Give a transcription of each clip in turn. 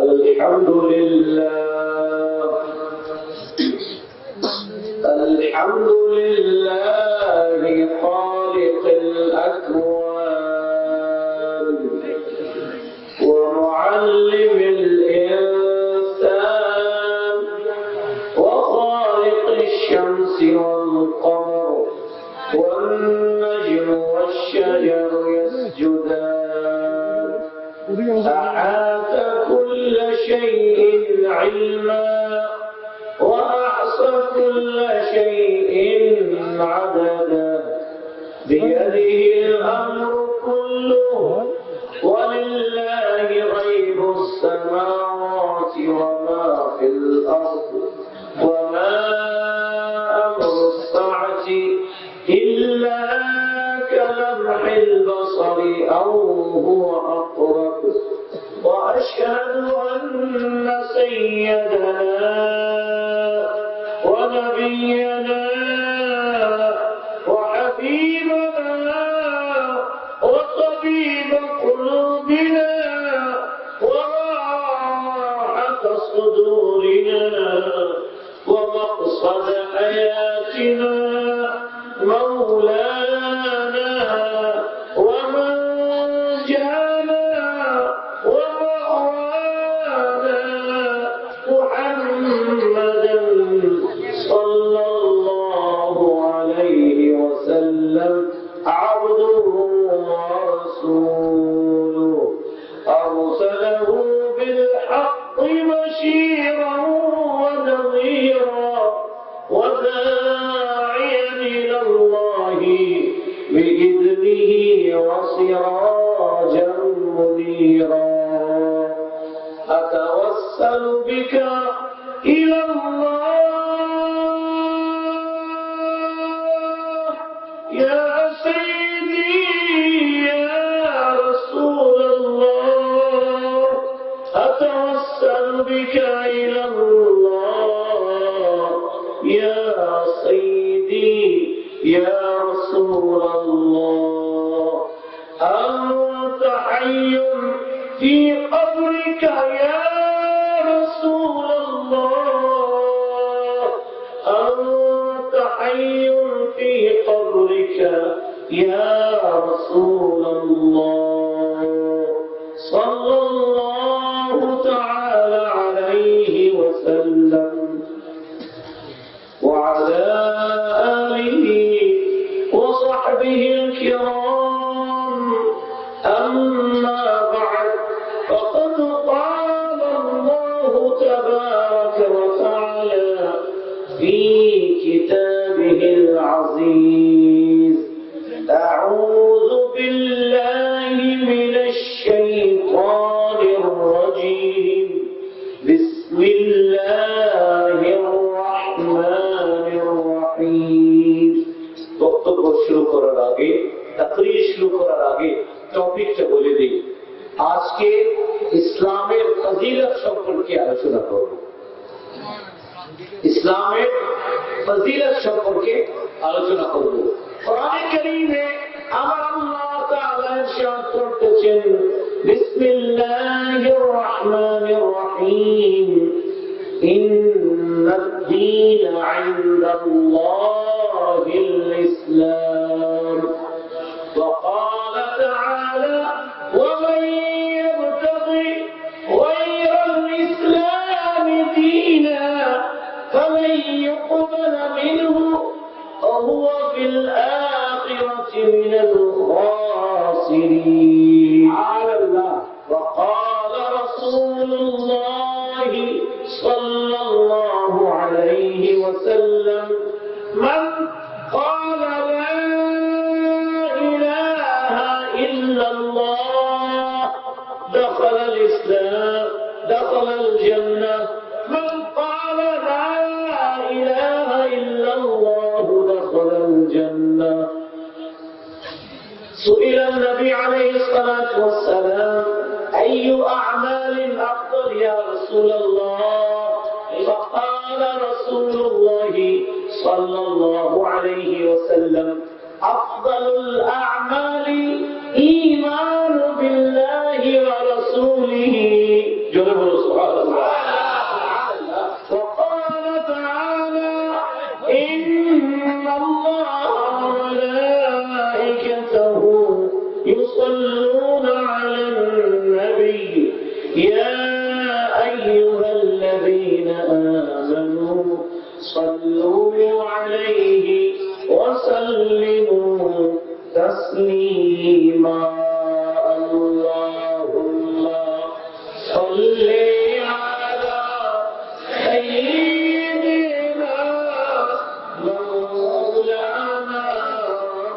الحمد لله الحمد لله خالق الأكوان ومعلم الإنسان وخالق الشمس والقمر والنجم والشجر يسجدان أحاط كل شيء علما وأحصى كل شيء عددا بيده الأمر كله ولله غيب السماوات وما في الأرض وما أمر الساعة إلا كلمح البصر أو هو أقرب وأشهد أن سيدنا ونبينا وحبيبنا وطبيب قلوبنا وراحة صدورنا ومقصد حياتنا مولانا ومنجانا ومأوانا محمدا صلى الله عليه وسلم عبده ورسوله أرسله بالحق بشيرا ونذيرا وداعيا إلى الله بإذنه وسراجا منيرا أتوسل بك إلى الله يا سيدي يا رسول الله أتوسل بك إلى الله يا سيدي يا رسول الله أنت حي في قبرك يا رسول الله أنت حي في قبرك يا رسول الله صلى الله تعالى عليه وسلم وعلى آله وصحبه الكرام أما بعد فقد قال الله تبارك وتعالى في كتابه العزيز أعوذ بالله من الشيطان الرجيم بسم الله الرحمن الرحيم বক্তব্য শুরু করার আগে তাকরীর শুরু করার আগে টপিকটা বলে দিই আজকে ইসলামের ফজিলত সম্পর্কে আলোচনা করব ইসলামের ফজিলত সম্পর্কে আলোচনা করব কোরআনে কারীমে আমার আল্লাহ তাআলা ইরশাদ করতেছেন বিসমিল্লাহির রহমানির রহিম ইন্নাদ দীন ইনদাল্লাহিল ইসলাম وقال تعالى ومن يبتغي غير الإسلام دينا فلن يقبل منه وهو في الآخرة من الخاسرين على الله وقال رسول الله صلى الله عليه وسلم من قال لا إله إلا الله دخل الإسلام دخل الجنة من قال لا إله إلا الله دخل الجنة سئل النبي عليه الصلاة والسلام أي أعمال أفضل يا رسول الله فقال رسول الله صلى الله عليه وسلم أفضل الأعمال إيمان بالله ورسوله جرب سبحان الله. وقال تعالى إن الله وملائكته يصلون على النبي يا أيها الذين آمنوا صلوا عليه وسلموا تسليما. اللهم صل على سيدنا مولانا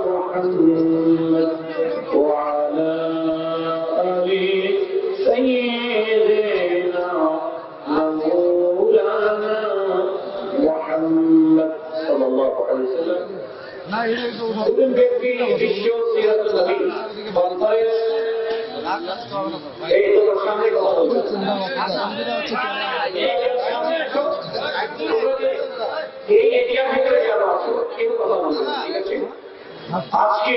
محمد وعلى آل سيدنا مولانا محمد صلى الله عليه وسلم. Ibn Bakri বিশ্ব সিরাত নবী কনফারেন্স এই তো সামনে কথা বলছি এই এরিয়া ভিতরে যারা আছে কেউ কথা বলছে ঠিক আছে। আজকে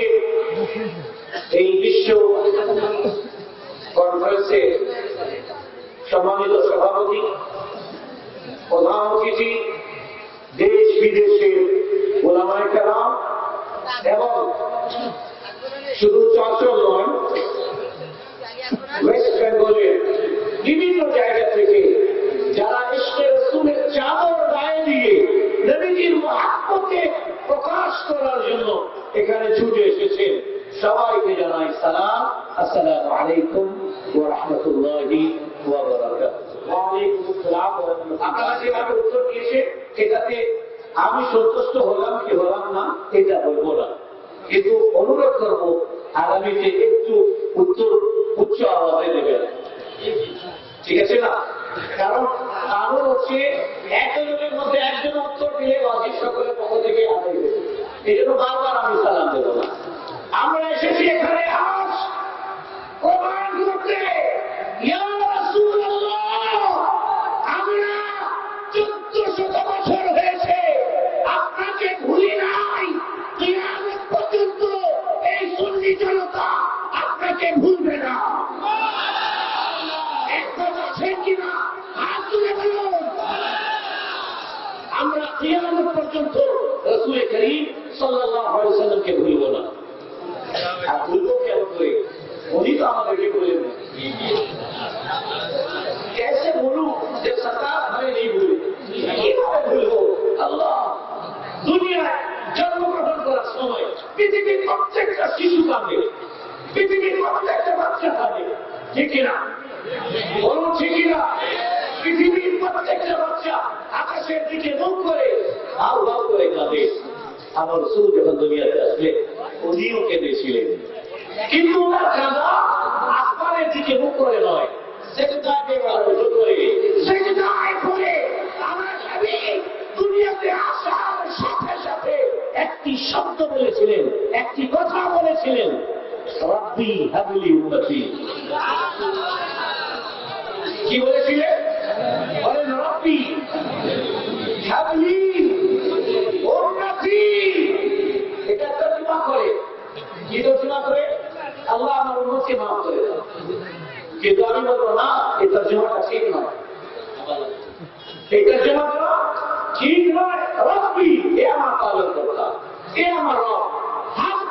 এই বিশ্ব কনফারেন্সে সম্মানিত সভাপতি, প্রধান অতিথি, দেশ বিদেশের ওলামায়ে কেরাম এবং শুধু চট্টগ্রাম নয়, ওয়েস্ট বেঙ্গলের বিভিন্ন জায়গা থেকে যারা ইশকে রাসূলের চাদর গায়ে দিয়ে নবীজির মহব্বতকে প্রকাশ করার জন্য এখানে ছুটে এসেছেন, সবাইকে জানাই সালাম। আসসালামু আলাইকুম ওয়া রাহমাতুল্লাহি ওয়া বারাকাতুহু। ওয়া আলাইকুম আসসালাম ওয়া রাহমাতুল্লাহ। আপনারা যেভাবে উত্তর দিয়েছেন এটাতে আমি সন্তুষ্ট হলাম কি হলাম না এটা বলবো না, কিন্তু অনুরোধ করবো আগামীতে একটু উত্তর উচ্চ আওয়াজে দেবেন, ঠিক আছে না? কারণ কারণ হচ্ছে একজনের মধ্যে একজন উত্তর দিলে ওয়াজিব সকলের পক্ষ থেকে আদায় হবে। এই জন্য বারবার আমি সালাম দেবো না। আমরা এসেছি এখানে আজ প্রমাণ করতে, ইয়া রাসূলুল্লাহ, আমরা 1400 বছর হয়েছে আপনাকে ভুলি নাই, কিয়ামত পর্যন্ত এই সুন্নি জনতা আপনাকে ভুলবে না। একমত আছেন কিনা হাত তুলে বলুন। আমরা কিয়ামত পর্যন্ত রাসূল করিম সাল্লাল্লাহু আলাইহি ওয়াসাল্লামকে ভুলব না। আর ভুলবো কেন করে? উনি তো আমাদেরকে বলেন कैसे बोलूं जब सरकार हमें नहीं भूले, কিভাবে ভুলবো? আল্লাহ দুনিয়ায় জন্মগ্রহণ করার সময় পৃথিবীর প্রত্যেকটা শিশু কাঁদে, পৃথিবীর প্রত্যেকটা বাচ্চা কাঁদে, ঠিক কিনা বলুন? ঠিক কিনা? পৃথিবীর প্রত্যেকটা বাচ্চা আকাশের দিকে মুখ করে হাউ হাউ করে কাঁদে। আমার রাসূল যখন দুনিয়াতে আসলেন উনিও কেঁদেছিলেন, কিন্তু ওনার কাঁদা আসমানের দিকে মুখ করে নয়, সেজদায় পড়ে আমার হাবিব দুনিয়াতে আসার সাথে সাথে একটি শব্দ বলেছিলেন, একটি কথা বলেছিলেন, রব্বি হাবলি উম্মতি। কি বলেছিলেন? বলেন রব্বি হাবলি উম্মতি। এটা তর্জমা করে, কি তর্জমা করে? আল্লাহ আমার উম্মতকে মাফ করে দাও। কিন্তু আমি বলবো না, এই তর্জমাটা ঠিক নয়, এই তর্জমাটা ঠিক নয়। রব্বি, এ আমার পালন কর্তা, এ আমার রব, হাত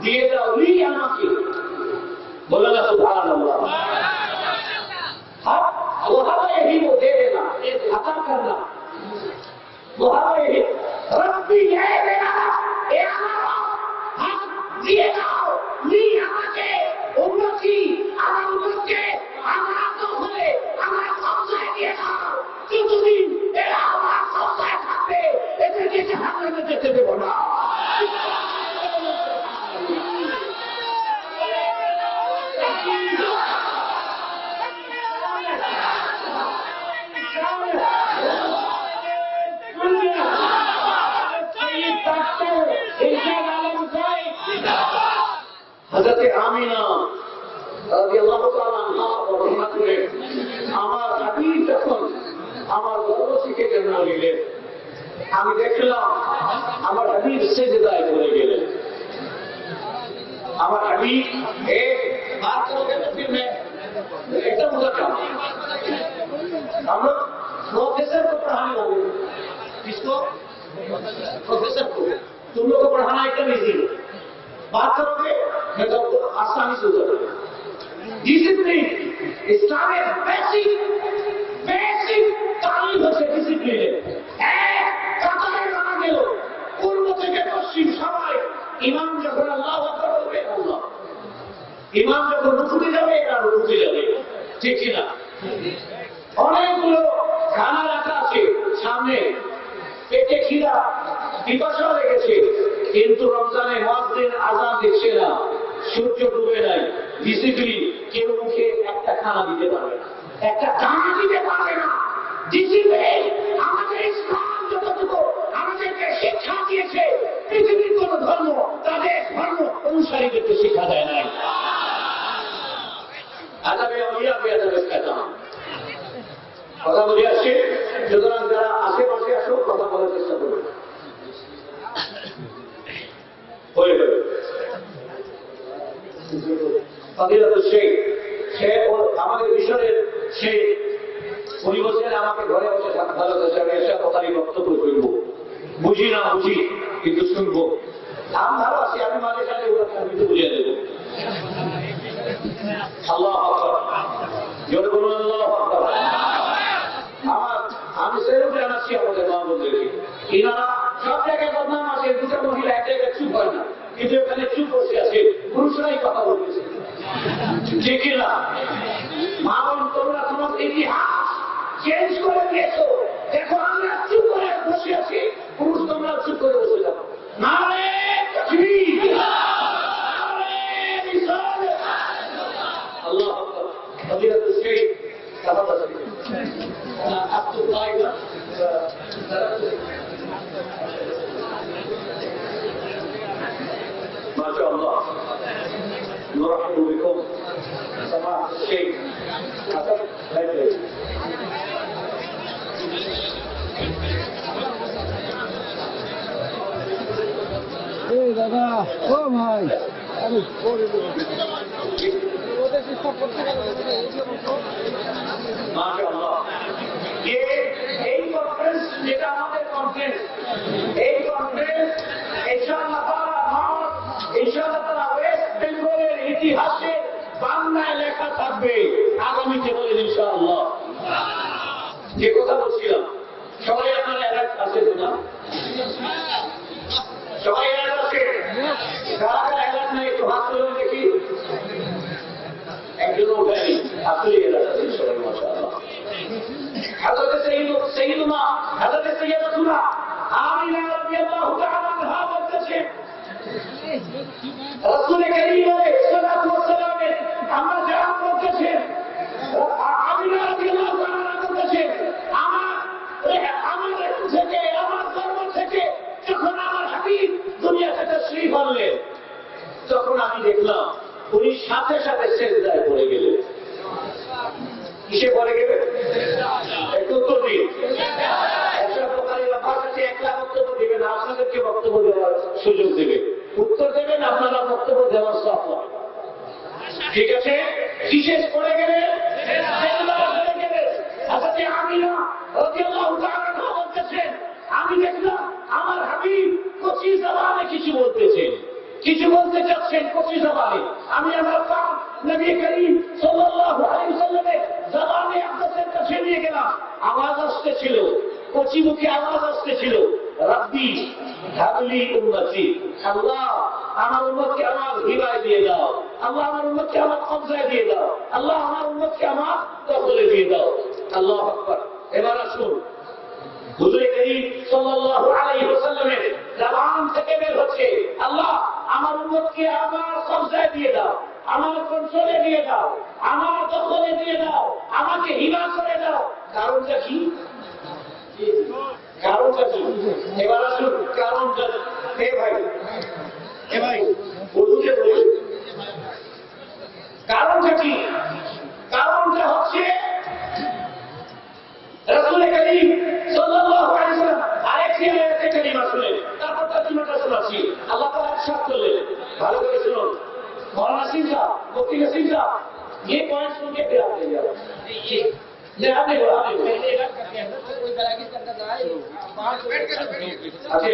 দিয়ে দাও লি আমাকে। বলে না সুবহানাল্লাহ। হাত ওহাবা यही वो दे देना, अता करना, ওহাবা यही। রব্বি এ মেরা এ আমার রব, হাত দিয়ে দাও লি আমাকে, উম্মতি আমার উম্মতকে আমার দখলে আমার কবজায় দিয়ে দাও। যতদিন এরা আমার কবজায় থাকবে এদেরকে জাহান্নামে যেতে দেব না। হযরতে আমিনা রাদিয়াল্লাহু তাআলা আনহা বর্ণনা করেন, আমার হাবিব যখন আমার গর্ভ থেকে জন্ম নিলেন আমি দেখলাম আমার হাবিব সিজদায় পড়ে গেলেন। আমার হাবিব एक बात करोगे तो फिर मैं एकदम उधर जाऊंगा। हम लोग प्रोफेसर को पढ़ाने लगे। किसको? प्रोफेसर को। तुम लोग को पढ़ाना एकदम इजी है, बात करोगे मैं तो आसानी से उतर दूंगा। डिसिप्लिन ইসলামের বেসিক তালিম হচ্ছে ডিসিপ্লিনের। এক কাতারে রাখা গেল পূর্ব থেকে পশ্চিম সবাই, ইমাম যখন আল্লাহু আকবার বলবে আল্লাহ, ইমাম যখন রুকুতে যাবে এরা রুকুতে যাবে, ঠিক কিনা? অনেকগুলো খানা রাখা আছে সামনে, পেটে খিদা পিপাসা লেগেছে, কিন্তু রমজানে মুয়াজ্জিন আযান দিচ্ছে না, সূর্য ডুবে নাই, ডিসিপ্লিন, কেউ মুখে একটা খানা দিতে পারবে না, একটা দানা দিতে পারবে না। ডিসিপ্লিন আমাদের ইসলাম যতটুকু আমাদেরকে শিক্ষা দিয়েছে, পৃথিবীর কোন ধর্ম তাদের ধর্ম অনুসারীদেরকে শিক্ষা দেয় নাই। আদাবে আউলিয়া বেয়াদবে কালাম কথা বুঝে আসছে। সুতরাং যারা আশেপাশে আসো কথা বলার চেষ্টা করবে। হয়ে গেল আমাদের মিশনের সেই উনি বলছেন আমাকে ঘরে বসে ভালো কথারই বক্তব্য করবো, বুঝি না বুঝি কিন্তু শুনবো। আমি ভালো আছি, আমি মাঝে সাথে কিন্তু বুঝিয়ে দেবো। আল্লাহ জোরে বলুন আল্লাহ আকবার। আমি সেরও জানাচ্ছি আমাদের মা বোনদেরকে, এনারা সব জায়গায় বদনাম আছে, দুটো মহিলা এক জায়গায় চুপ হয় না, কিন্তু এখানে চুপ বসে আছে, পুরুষরাই কথা বলতেছে, ঠিক না? মা বোন তোমরা তোমার ইতিহাস চেঞ্জ করে দিয়েছো। দেখো আমরা চুপ করে বসে আছি, পুরুষ তোমরা চুপ করে বসে যাবো। নারে তাকবীর, নারে রিসালাত, আল্লাহু আকবার। ফজিলাতুল শেখ তাবাদা আব্দুল্লাহ ما شاء الله نرحب بكم سماحة الشيخ حسن هيدري. এই দাদা ও ভাই আমি পরে মাশাআল্লাহ। এই কনফারেন্স যেটা আমাদের কনফারেন্স, এই কনফারেন্স ইনশাআল্লাহ তাআলা ওয়েস্ট বেঙ্গলের ইতিহাসে বাংলায় লেখা থাকবে আগামীতে, বলেন ইনশাআল্লাহ। যে কথা বলছিলাম, সবাই আপনারা অ্যালার্ট আছেন না? সবাই অ্যালার্ট আছে? কারা কারা অ্যালার্ট নাই একটু হাত তুলে দেখি। একজনও উঠায়নি, আসলে অ্যালার্ট আছেন সবাই মাশাআল্লাহ। হযরত সাইয়্যিদুনা হযরত সাইয়্যিদাতুনা আমিনা রাদিয়াল্লাহু তাআলা আনহা বলতেছেন, রাসূল কারীম আলাইহিস সালাতু ওয়াস সালামের আমরা জান বলতেছেন, আমিনা রাদিয়াল্লাহু তাআলা বলতেছেন, আমার থেকে আমার ধর্ম থেকে যখন আমার হাবিব দুনিয়াতে তাশরীফ আনলেন, তখন আমি দেখলাম উনি সাথে সাথে সিজদায় পড়ে গেলেন। কিসে পড়ে গেলেন? একটু উত্তর দিন। একটা প্রকারের ভাষাতে একলা বক্তব্য দেবে না, আপনাদেরকে বক্তব্য দেওয়ার সুযোগ দেবে, উত্তর দেবেন, আপনারা বক্তব্য দেওয়ার সফল, ঠিক আছে? কিসে পড়ে গেলেন? সিজদায় পড়ে গেলেন। হযরত আমিনা রাদিয়াল্লাহু তাআলা বলতেছেন, আমি দেখলাম আমার হাবিব কচি জবানে কিছু বলতেছেন, কিছু বলতে চাচ্ছেন কচি জবানে। আমি আমার পাক নবী করিম সাল্লাল্লাহু আলাইহি ওয়াসাল্লামের জবানে আকদাসের কাছে নিয়ে গেলাম, আওয়াজ আসতেছিল, কচি মুখে আওয়াজ আসতেছিল, রাব্বি হাবলি উম্মতি, আল্লাহ আমার উম্মতকে আমার হিদায়াত দিয়ে দাও, আল্লাহ আমার উম্মতকে আমার কবজায় দিয়ে দাও, আল্লাহ আমার উম্মতকে আমার দখলে দিয়ে দাও। আল্লাহু আকবার। এবার আসুন, হুজুর করিম সাল্লাল্লাহু আলাইহি ওয়াসাল্লামের জবান থেকে বের হচ্ছে, আল্লাহ আমার উম্মতকে আমার কবজায় দিয়ে দাও, আমার কন্ট্রোলে দিয়ে দাও, আমার দখলে দিয়ে দাও, আমাকে হিবা করে দাও। কারণটা কি? কারণটা কি? এবার আসুন কারণটা। এ ভাই বলুকে বলুন কারণটা কি? কারণটা হচ্ছে রাসূল করিম সাল্লাল্লাহু আলাইহি ওয়াসাল্লাম আরেকটি আয়াতে কালিমা শুনেন, তারপর তর্জমাটা শোনাচ্ছি। আল্লাহ তাআলা ইরশাদ করলেন, ভালো করে শুনুন। मौलाना सिंह साहब, मुफ्ती नसीम साहब, ये पॉइंट सुन के फिर आप ले जाओ। যে আপনি আচ্ছা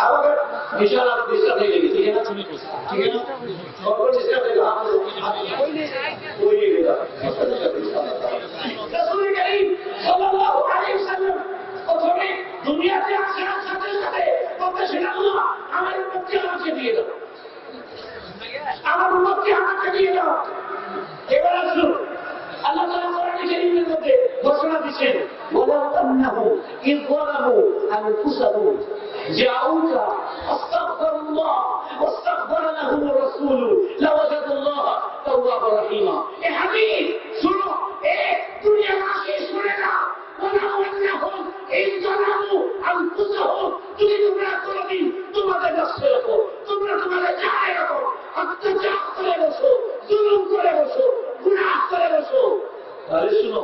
আবার বিশাল ডিস্টার্ব হয়ে গেছে ঠিক আছে ঠিক আছে সর্ব ডিস্টার্ব হয়ে রাসূল কারীম সাল্লাল্লাহু আলাইহি ওয়াসাল্লাম প্রথমে দুনিয়াতে আসার সাথে সাথে বলতেছেন আল্লাহ আমার উম্মতকে আমাকে দিয়ে দাও আমার উম্মতকে আমাকে দিয়ে দাও এবার আসুন আল্লাহ তাআলা কোরআন কারীমের মধ্যে ঘোষণা দিয়েছেন ওয়ালাউ আন্নাহু ইয যালামু আনফুসাহুম জাউকা আস্তাগফিরুল্লাহ ওয়াস্তাগফারা লাহুমুর রাসূল লাওয়াজাদুল্লাহ তাওয়াবার রহিমা এ হাবিব শুনো এ দুনিয়াবাসী শুনে নাও ওয়ালাউ আন্নাহুম ইয যালামু আনফুসাহুম যদি তোমরা কোনদিন তোমাদের নফসে রাখো তোমরা তোমাদের জায়গায় রাখো অত্যাচার করে বসো জুলুম করে বসো গুনাহ করে বসো তাহলে শুনো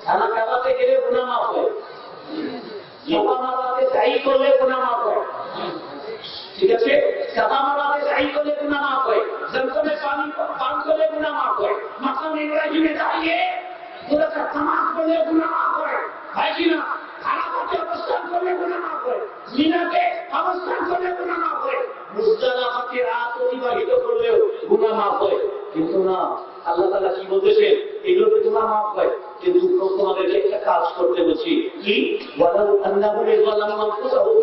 খানা খাওয়াতে গেলে গুনাহ মাফ হয় সাদা মারাতে চাই করলে গুনাহ মাফ হয় ঠিক আছে সাদা মারাতে চাই করলে গুনাহ মাফ হয় জমজমে পানি পান করলে গুনাহ মাফ হয় মাকাম ইব্রাহিমে দাঁড়িয়ে দুটো নামাজ পড়লে গুনাহ মাফ হয় হয় কি না আরাফাতে অবস্থান করলে গুনাহ মাফ হয় মিনাতে অবস্থান করলে গুনাহ মাফ হয় মুজদালিফাতে রাত অতিবাহিত করলেও গুনাহ মাফ হয় কিন্তু না আল্লাহ তাআলা কি বলতেছেন এগুলোতে গুনাহ মাফ হয় কিন্তু তোমাদেরকে একটা কাজ করতে বলছি কি ওয়ালাউ আন্নাহু যালামু আনফুসাহুম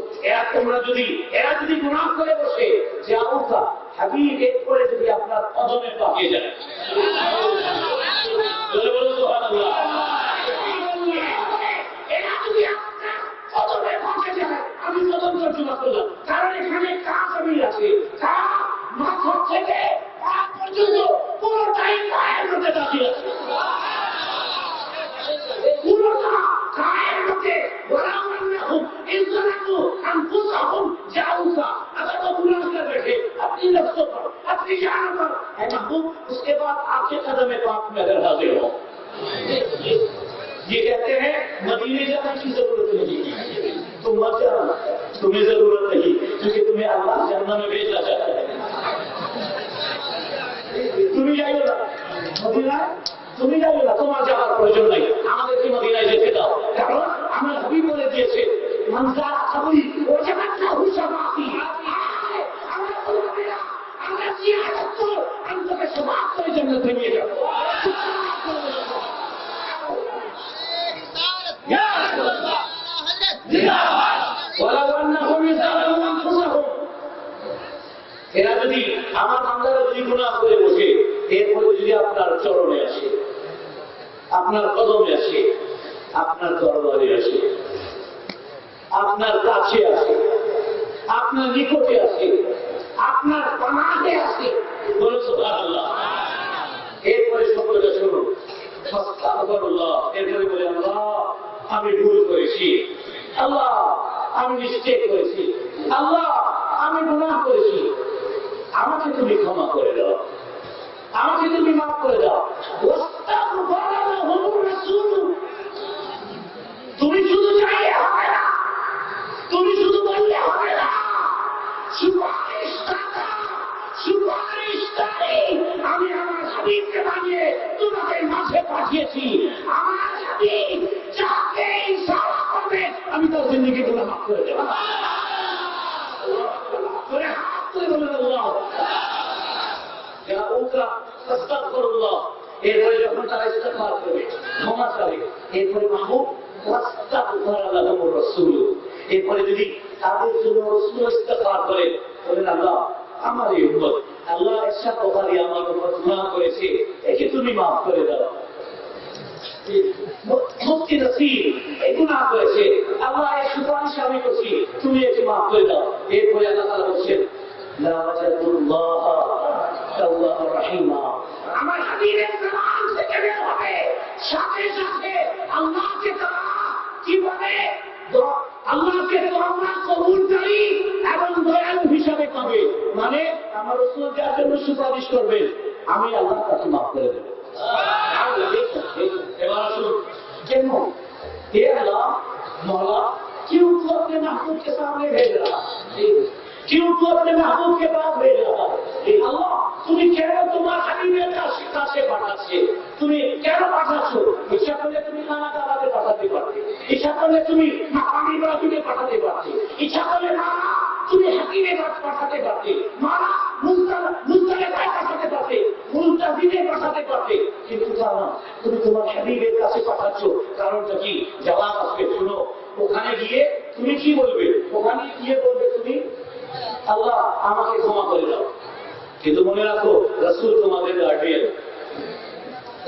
এরা যদি গুনাহ করে বসে জাউকা হাবিব এরপরে যদি আপনার কদমে পাকে যায় বলে বলো সুবহানাল্লাহ এরা যদি আপনার কদমে পাকে যায় আমি কদম তর্জমা করলাম কারণ এখানে কাজ আমি আছে কাজ মাথা থেকে পা পর্যন্ত পুরোটাই কায়ের মধ্যে দাঁড়িয়ে আছে পুরোটা কায়ের মধ্যে ওয়ালাউ আন্নাহুম ইয যালামু আনফুসাহুম জাউকা अगर वो गुनाह कर बैठे अपनी नफ्सों पर अपनी जान पर है महबूब उसके बाद आपके कदम पाक में अगर हाजिर हो ये कहते हैं मदीने जाने की जरूरत नहीं तुम मत जाना तुम्हें जरूरत नहीं क्योंकि तुम्हें अल्लाह जन्नत में भेजना चाहता है তুমি যাইও না মদিনায় তুমি যাইও না তোমার যাওয়ার প্রয়োজন নাই আমাদেরকে মদিনায় যেতে দাও কারণ আমার হাবিব বলে দিয়েছে মানজা আবুই ওয়াজাবাত লাহু শাফাতি আমরা বলবো আমরা জিয়ারত করব আমাদের সবাব করে জান্নাতে নিয়ে যাব ইয়া রাসূলুল্লাহ হযরত জিন্দাবাদ ওয়ালা আন্নাহুম ইয়াযালামু আনফুসাহুম এরা যদি আমার বান্দারা যদি গুনাহ করে বসে এরপরে যদি আপনার চরণে আসে আপনার কদমে আসে আপনার দরবারে আসে আপনার কাছে আসে আপনার নিকটে আসে আপনার পানাতে আসে বলে সুবহানাল্লাহ এরপরে সকলকে শুনুন আস্তাগফিরুল্লাহ এরপরে বলে আল্লাহ আমি ভুল করেছি আল্লাহ আমি মিস্টেক করেছি আল্লাহ আমি গুনাহ করেছি আমাকে তুমি ক্ষমা করে দাও আমাকে তুমি মাফ করে দাও তুমি শুধু চাইলে হবে না তুমি শুধু বললে হবে না সুপারিশকারী আমি আমার হাবিবকে বানিয়ে তোমাকে মাঝে পাঠিয়েছি আমার হাবিব যাকে ইশারা করবে আমি তার জিন্দেগি গুনাহ মাফ করে দেব করে হাত তুলে বললেন আল্লাহ জাউকা আস্তাগফিরুল্লাহ এরপরে যখন তারা ইস্তেগফার করবে ক্ষমা চাইবে এরপরে মাহবুব ওয়াস্তাগফারা লাহুমুর রাসূল এরপরে যদি তাদের জন্য রাসূল ইস্তেগফার করে বলেন আল্লাহ আমার এই উম্মত আল্লাহ ইরশাদ বুখারী আমার উপর গুনাহ করেছে একে তুমি maaf করে দাও মুফতি নসির এই গুনাহ করেছে আল্লাহ এই সুপারিশ আমি করছি তুমি একে maaf করে দাও এরপরে আল্লাহ তাআলা বলেন লা ওয়াজাদুল্লাহ তাওয়াবার রহিমা আমার হাবিবের জবান থেকে বের হবে সাথে সাথে আল্লাহকে তারা কি বলে আল্লাহকে তোমরা কবুলকারী এবং দয়ালু হিসাবে পাবে মানে আমার রাসূল যার জন্য সুপারিশ করবে আমি আল্লাহর কাছে maaf করে দেব এবার আসুন কেন হে আল্লাহ मौला क्यों तू अपने महबूब के सामने भेज रहा क्यों तू अपने महबूब के पास भेज रहा है अल्लाह তুমি কেন তোমার হাবিবের কাছে পাঠাচ্ছে? তুমি কেন পাঠাচ্ছ? ইচ্ছা করলে তুমি নানা দাদাকে পাঠাতে পারতে, ইচ্ছা করলে তুমি মাকাম ইব্রাহিমকে পাঠাতে পারতে, ইচ্ছা করলে মারা তুমি হাকিমে পাঠাতে পারতে, মারা মুস্তালিফায় পাঠাতে পারতে, মুস্তাফিদে পাঠাতে পারতে, কিন্তু তা না, তুমি তোমার হাবিবের কাছে পাঠাচ্ছ। কারণটা কি? জবাব আসবে, শুনো। ওখানে গিয়ে তুমি কি বলবে? ওখানে গিয়ে বলবে তুমি, আল্লাহ আমাকে ক্ষমা করে দাও। কিন্তু মনে রাখো, রাসূল তোমাদের গার্ডিয়ান,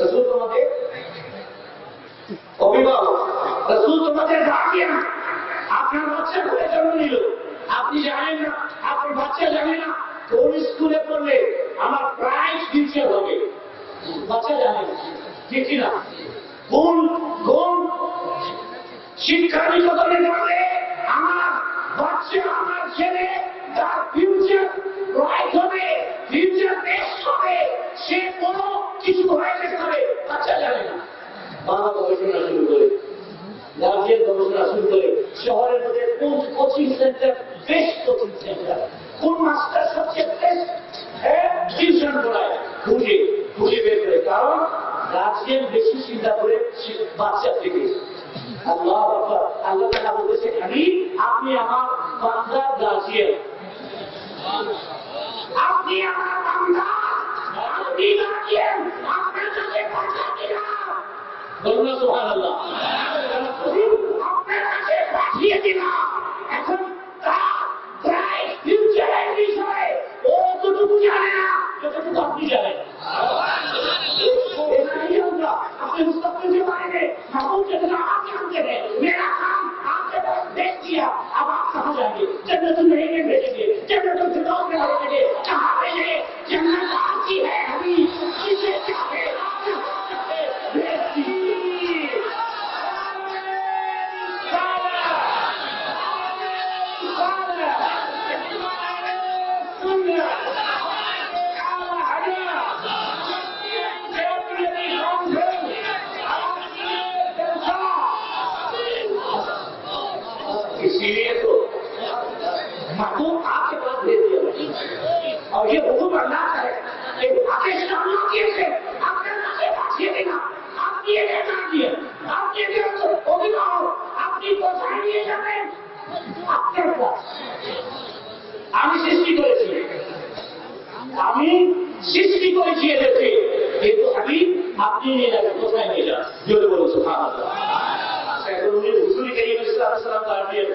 রাসূল তোমাদের অভিভাবক, রাসূল তোমাদের গার্ডিয়ান। আপনার বাচ্চা ঘরে জন্ম নিল, আপনি জানেন না, আপনার বাচ্চা জানে না কোন স্কুলে পড়লে আমার প্রাইজ ফিউচার হবে, বাচ্চা জানে না, ঠিক না? কোন কোন শিক্ষা নিকেতনে পড়লে আমার বাচ্চা, আমার ছেলে তার ফিউচার ব্রাইট হবে, ফিউচার বেস্ট হবে, সে কোনো কিছু হয়ে যেতে হবে, বাচ্চা জানে না। বাবা গবেষণা শুরু করে, গার্জিয়ান গবেষণা শুরু করে, শহরের মধ্যে কোন coaching centre best coaching centre, কোন মাস্টার সবচেয়ে বেস্ট টিউশন পড়ায়, খুঁজে খুঁজে বের করে। কারণ গার্জিয়ান বেশি চিন্তা করে বাচ্চা থেকে। আল্লাহ আল্লাহ তাআলা বলেছে, হাবিব আপনি আমার বান্দার গার্জিয়ান, আপনি আমার বান্দা, আপনি গার্জিয়ান, আপনার কাছে বাচ্চা দিলাম। বলুন না সুবহানাল্লাহ। আপনার কাছে পাঠিয়ে দিলাম, এখন তার প্রায় ফিউচারের বিষয়ে ও অতটুকু জানে না যতটুকু আপনি জানেন। আপনি মুস্তাফিজ के बारे में हम जितना आप जानते हैं, मेरा काम आपके पास भेज दिया, अब आप कहाँ जाएंगे? जन्नत में भेजेंगे, जन्नत फिरदौस में भेजेंगे, कहाँ भेजेंगे? जन्नत आपकी है, अभी किसे चाहे भेज दी। इसीलिए तो महबूब आपके पास भेज दिया, और ये हुक्म अल्लाह का है कि आदेश अल्लाह के से आपने मुझे पाठिए देना, आप ये लेना दिए, आप ये दिए तो होगी ना, আপনি কোথায় নিয়ে যাবেন? আপনার কাছে। আমি সৃষ্টি করেছি, আমি সৃষ্টি করেছি এদেরকে, কিন্তু আমি আপনি নিয়ে যাবেন, কোথায় নিয়ে যান? জোরে বলুন সুবহানাল্লাহ। হুজুর কারীম সাল্লাল্লাহু আলাইহি ওয়াসাল্লাম গার্ডিয়ান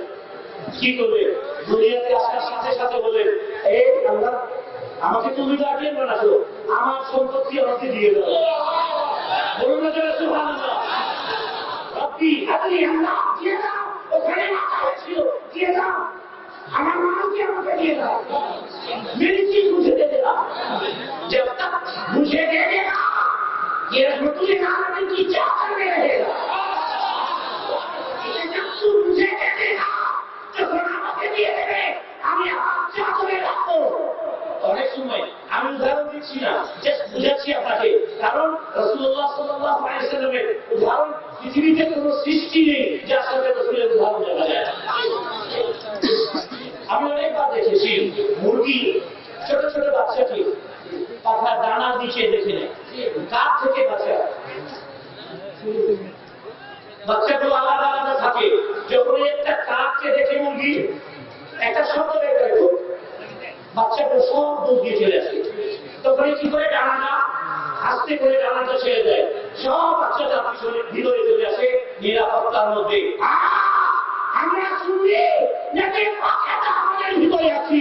কি করবে? দুনিয়াতে আসার সাথে সাথে বলে, এই আল্লাহ আমাকে তুমি গার্ডিয়ান বানাছো, আমার সম্পত্তি আমাকে দিয়ে দাও। বলুন না জোরে সুবহানাল্লাহ। রব্বি হাবলি, আল্লাহ দিয়ে দাও, ওখানে মাথা হয়েছিল, দিয়ে দাও, আমার মাকে আমাকে দিয়ে দাও, मेरी चीज मुझे दे देगा, जब तक मुझे दे देगा ये रहमतुल आलमीन की क्या करने रहेगा? मुझे दे देगा যখন আমাকে দিয়ে দেবে, আমি আমার চা করে রাখবো। অনেক সময় আমি উদাহরণ দিচ্ছি না, জাস্ট বুঝাচ্ছি আপনাকে, কারণ রাসূলুল্লাহ সাল্লাল্লাহু আলাইহি ওয়াসাল্লামের উদাহরণ পৃথিবীতে কোনো সৃষ্টি নেই যার সাথে রাসূলের উদাহরণ দেখা যায়। আমি অনেকবার দেখেছি মুরগি ছোট ছোট বাচ্চাকে পাখার দানার নিচে দেখে নেয়, কাঠ থেকে বাচ্চা, বাচ্চাগুলো আলাদা আলাদা থাকে। যখন একটা কাককে দেখে মুরগি একটা শব্দ বের করে, বাচ্চাগুলো সব দুধ দিয়ে চলে আসে। তখন কি করে? ডানাটা আস্তে করে ডানাটা ছেড়ে দেয়, সব বাচ্চাটা পিছনে ভিতরে চলে আসে নিরাপত্তার মধ্যে। আমরা শুনি নাকি বাচ্চাটা আমাদের ভিতরে আছি,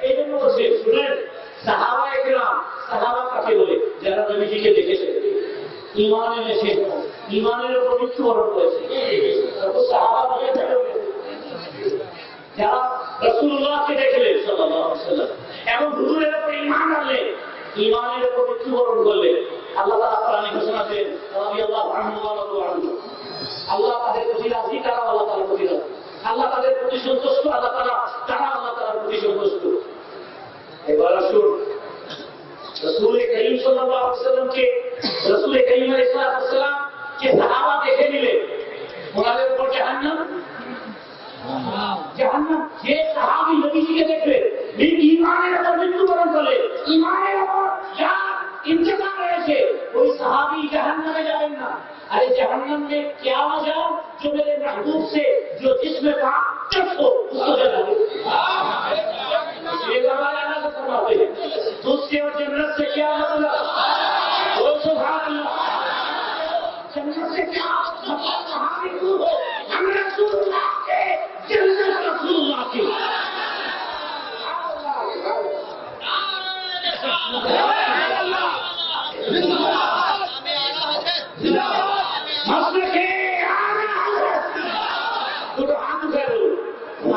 এই জন্য বলছে, শুনেন সাহাবা একরাম, সাহাবা কাকে বলে? যারা নবীজিকে দেখেছে, ঈমান এনেছে, ঈমানের উপর মৃত্যুবরণ করেছে, সাহাবা বলে যারা রাসূলুল্লাহকে দেখলেন সাল্লাল্লাহু আলাইহি ওয়াসাল্লাম এবং হুজুরের উপর ঈমান আনলেন, ঈমানের উপর মৃত্যুবরণ করলেন, আল্লাহ তাআলা কোরআনে ঘোষণা দেন, রাদিয়াল্লাহু আনহু ওয়া রাদু আনহু। আল্লাহ তাদের প্রতি রাজি, তারা আল্লাহ তাআলার প্রতি রাজি। আল্লাহ তাদের প্রতি সন্তুষ্ট, আল্লাহ তাআলা তারা আল্লাহ তাআলার প্রতি সন্তুষ্ট। এবার আসুন রাসূল কারীম সাল্লাল্লাহু আলাইহি ওয়াসাল্লামকে, রাসূল কারীম আলাইহিস সালাম কে সাহাবা দেখে নিলেন, ওনাদের উপর জাহান্নাম, জাহান্নাম। যে সাহাবী নবী স্বামীজিকে দেখবে ইমানের উপর মৃত্যুবরণ করলে ইমানের উপর যা इंतजाम रहे कोई सहाबी जहन्नम में जाएगा। अरे जहन्नम में क्या वजह जो मेरे महबूब से जो जिसमें वाकिफ हो उसको जला दे। इसलिए हमारे अल्लाह को फरमाते हैं उससे और जन्नत से क्या मतलब? वो सुभान अल्लाह। जन्नत से क्या मतलब? सहाबी को हम रसूलुल्लाह के जन्नत रसूलुल्लाह की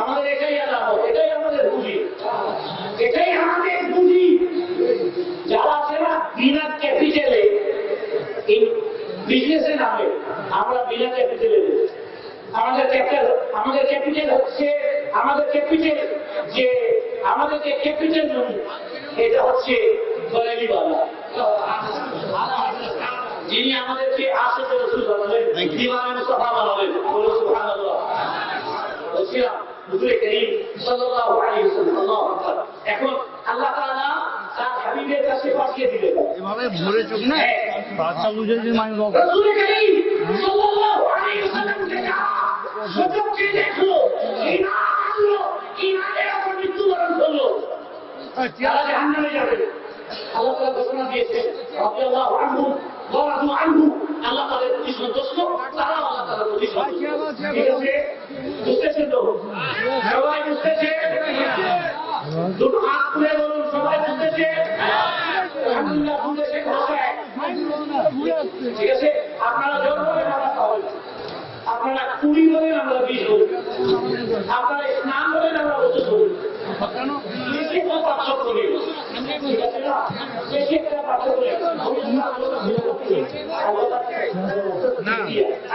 আমাদের এটাই আলাদা, এটাই আমাদের পুঁজি, এটাই আমাদের পুঁজি। যারা আছে না বিনা ক্যাপিটালে বিজনেসে নামে, আমরা বিনা ক্যাপিটালে আমাদের ক্যাপিটাল হচ্ছে আমাদের ক্যাপিটাল যে আমাদের যে ক্যাপিটাল এটা হচ্ছে বরেলিওয়ালা, যিনি আমাদেরকে আশিকে রাসূল বানালেন, দিওয়ানে মুস্তাফা বানালেন। বলো সুবহানাল্লাহ। বলছিলাম হুজুর করিম সাল্লাল্লাহু আলাইহি ওয়াসাল্লাম, আল্লাহু আকবার। এখন আল্লাহ তাআলা তার হাবিবের কাছে পাঠিয়ে দিলেন এভাবে ভরে চোখ না বাচ্চা বুঝে যে মাই বাবা রাসূল করিম সাল্লাল্লাহু আলাইহি ওয়াসাল্লাম সচক্ষে দেখলো, ঈমান আনলো, ঈমানের উপর মৃত্যুবরণ করলো, যারা জাহান্নামে যাবে। আল্লাহ তাআলা ঘোষণা দিয়েছেন রাদিয়াল্লাহু আনহুম ওয়া রাদু আনহু, আল্লাহ তাদের প্রতি সন্তুষ্ট, তারাও আল্লাহ তাআলার প্রতি সন্তুষ্ট। ঠিক আছে, বুঝতেছেন তো? সবাই বুঝতেছে? দুটো হাত তুলে বলুন, সবাই বুঝতেছে? আলহামদুলিল্লাহ, বুঝতেছে ভাষায়। ঠিক আছে, আপনারা জোর করে আমরা পাবেন, আপনারা 20 বলেন, আমরা 20 বলি, আপনারা স্নান বলেন, আমরা 25 বলি। বেশি কোনো পার্থক্য নেই, ঠিক আছে না? বেশি একটা পার্থক্য নেই।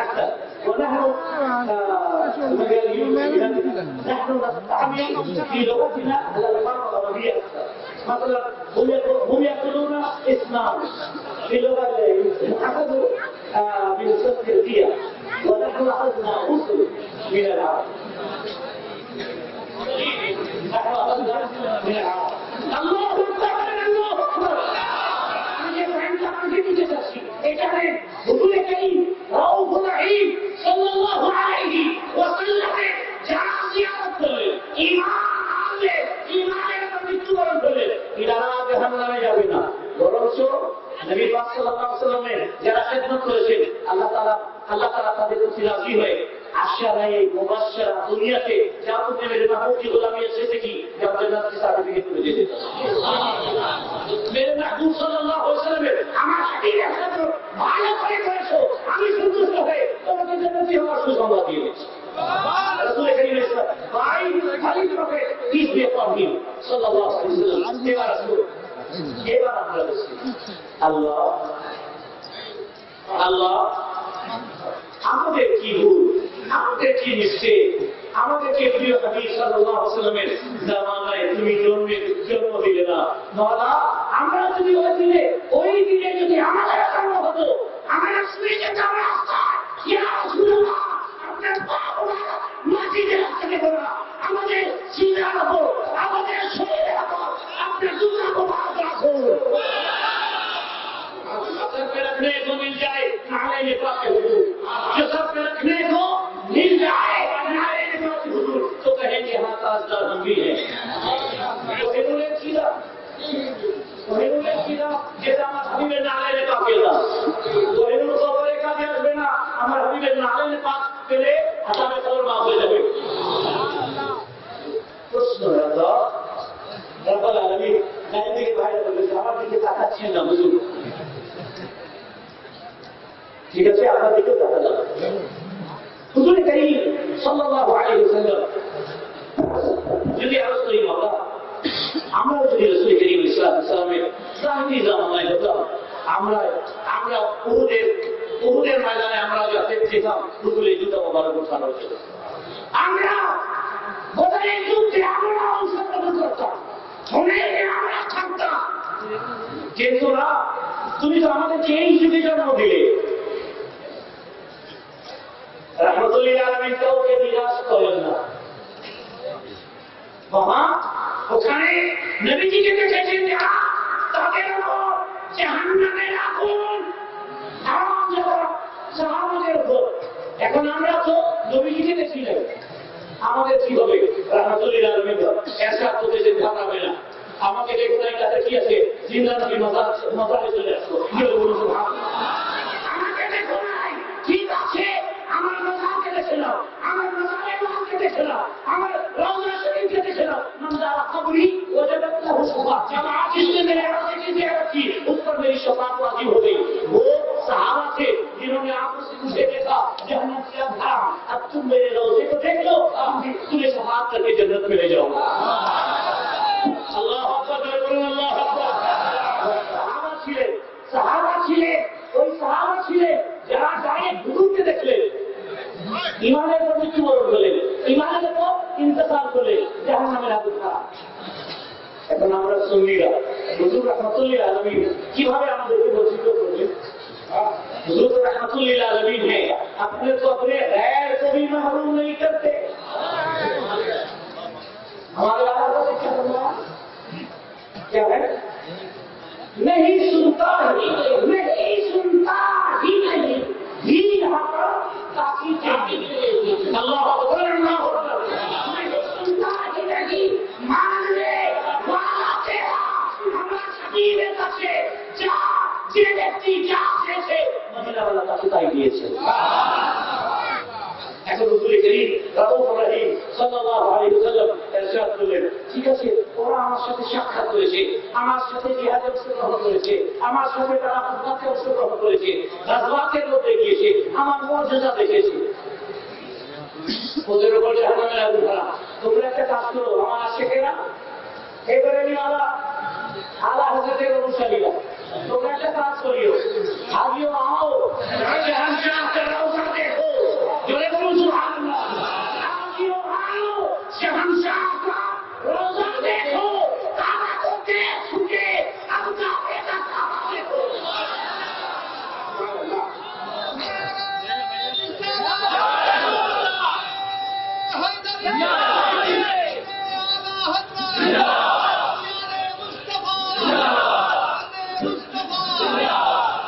আচ্ছা, ونحن نستعمل في لغتنا الألفاظ العربية. مثلا هم يقولون اسلام في اللغة أخذوا من التركية، ونحن أخذنا أصل من العرب. نحن أخذنا من العرب. الله أكبر، الله أكبر. এখানে হুজুর করিম রাউফুর রহিম সাল্লাল্লাহু আলাইহি ওয়াসাল্লামে যারা জিয়ারত করলেন, ঈমান আনলে, ঈমানের উপর মৃত্যুবরণ করলেন, এরা জাহান্নামে যাবে না, বরঞ্চ নবী পাক সাল্লাল্লাহু আলাইহি ওয়াসাল্লামের যারা খিদমত করেছেন আল্লাহ তাআলা তাদের প্রতি রাজি হয়ে আশারায়ে মুবাশশারা দুনিয়াতে যা আপনি মেরে মাহবুব की गुलामी से की जब जन्नत की सर्टिफिकेट मिल जेते। मेरे महबूब सल्लल्लाहु अलैहि वसल्लम আমার হাবিবের সাথে ভালো করে করেছো, আমি সন্তুষ্ট হয়ে তোমাকে জান্নাতি হওয়ার সুসংবাদ দিয়েছি। রাসূল করিম ভাই খালি তোমাকে কিস দিয়ে পাবি সাল্লাল্লাহু আলাইহি ওয়াসাল্লাম। এবার আমরা বলছি আল্লাহ আমাদের কি ভুল, আমাদের কি মিস্টেক, আমাদেরকে প্রিয় হাবিব সাল্লাল্লাহু আলাইহি ওয়াসাল্লামের জামানায় তুমি জন্ম দিলে না। মওলা, আমরা যদি ওই দিনে যদি আমাদের জন্ম হতো, আমরা স্ত্রীকে যাওয়ার রাস্তা ইয়া রাসূলুল্লাহ আপনার বাবা মাটিতে রাখতে পারো না, আমাদের সিনার উপর, আমাদের শরীরের উপর আপনার জুতা মোবারক রাখুন। सर पे रखने को मिल जाए नाले में पाके हुजूर, जो सर पे रखने को मिल जाए नाले में पाके हुजूर, तो कहेंगे हाँ ताजदार हम भी हैं। যেটা আমার হাবিবের নালে পাকে না, ওহেনুল কবরের কাছে আসবে না, আমার হাবিবের নালে পাক পেলে আসামে কবর মাফ হয়ে যাবে। প্রশ্ন আল্লাহ রব্বুল আলামিন নাইন দিকে ভাইরা বলেছে, আমার দিকে তাকাচ্ছেন না হুজুর। ঠিক আছে, আপনার দিকেও দেখা যাবে। হুজুর করিম সাল্লাল্লাহু আলাইহি ওয়াসাল্লাম যদি আরো করি মাওলা, আমরা যদি রাসূল করিম সাল্লাল্লাহু আলাইহি ওয়াসাল্লামের জাহিরি জামানায় হতাম, আমরা উহুদের ময়দানে আমরা যাতে যেতাম হুজুরের জুতা মোবারক উঠানো হতো, আমরা বদরের যুদ্ধে আমরা অংশগ্রহণ করতাম, হুনাইনে আমরা থাকতাম। কিন্তু না, তুমি তো আমাদেরকে এই যুগে জন্ম দিলে। রহমতুল্লিল আলামিন কাউকে নিরাশ করেন না, বাবা ওখানে নবীজিকে দেখেছেন যারা তাদের উপর জাহান্নামের আগুন হারাম যারা সাহাবাদের উপর। এখন আমরা তো নবীজিকে দেখি না, আমাদের কি হবে? রাহমাতুল্লিল আলামিন এরশাদ করেছেন ঘাবড়াবে না, আমাকে দেখো না এটা কি আছে, জিন্দা নবী মাজারে চলে আসো, ইয়ে বলুন সুবহানাল্লাহ। আমাকে দেখো নাই ঠিক আছে, আমার মাজারকে দেখে নাও, আমার মাজারে মাকে দেখে নাও, আমার রওজা শরীফকে দেখে নাও। মান যারা কবরি ওয়াজাদাত লাহু শুফা, জামাআত जिसने मेरे आगे की ज़ियारत की उस पर मेरी शफाअत वाजिब हो गई। वो सहाबा थे जिन्होंने आंखों से मुझे देखा जहन्नम से अब हराम, अब तुम मेरे रोज़े को देख लो, अब तुम्हें शफाअत करके जन्नत में ले जाऊंगा। अल्लाह अकबर, अल्लाह अकबर। সাহাবা ছিলেন, ওই সাহাবা ছিলেন যারা ডাইরেক্ট হুজুরকে দেখলেন, ইমানের উপর মৃত্যুবরণ করলেন, ইমানের উপর ইন্তেকাল করলেন, জাহান্নামের আগুন খারাপ। এখন আমরা সুন্নিরা হুজুর রাহমাতুল্লিল আলামিন কিভাবে আমাদেরকে বঞ্চিত করলেন? হুজুর রাহমাতুল্লিল আলামিন है, अपने को अपने गैर को भी महरूम नहीं करते। हमारे आला से क्या हुआ? क्या है? नहीं सुनता ही नहीं, सुनता ही नहीं, ही यहाँ पर काफी अल्लाह अकबर, अल्लाह अकबर। नहीं सुनता ही नहीं, मान ले वाला तेरा हमारा शकीले কাছে যা যে ব্যক্তি যা এসেছে মদিনা ওয়ালা কাছে তাই দিয়েছে। এখন হুজুর করিম রাউফ রহিম সাল্লাল্লাহু আলাইহি ওয়াসাল্লাম ইরশাদ করলেন, ঠিক আছে ওরা আমার সাথে সাক্ষাৎ করেছে, আমার সাথে জিহাদে অংশগ্রহণ করেছে, আমার সাথে তারা ফুতহাতে অংশগ্রহণ করেছে, গাজওয়াতের মধ্যে গিয়েছে, আমার মুআজিজা দেখেছে, ওদের উপর জাহান্নামের আগুন হারাম। তোমরা একটা কাজ করো, আমার আশিকেরা এবারে নিওয়ালা আলা হযরতের অনুসারীরা, তোমরা একটা কাজ করিও, আমিও आओ জাহান্নাম का रौजा देखो, जोरे बोलो सुभान अल्लाह। आमियो आओ शहंशाह का रोजा देखो, काबा को देख चुके अब काबे का काबा देखो।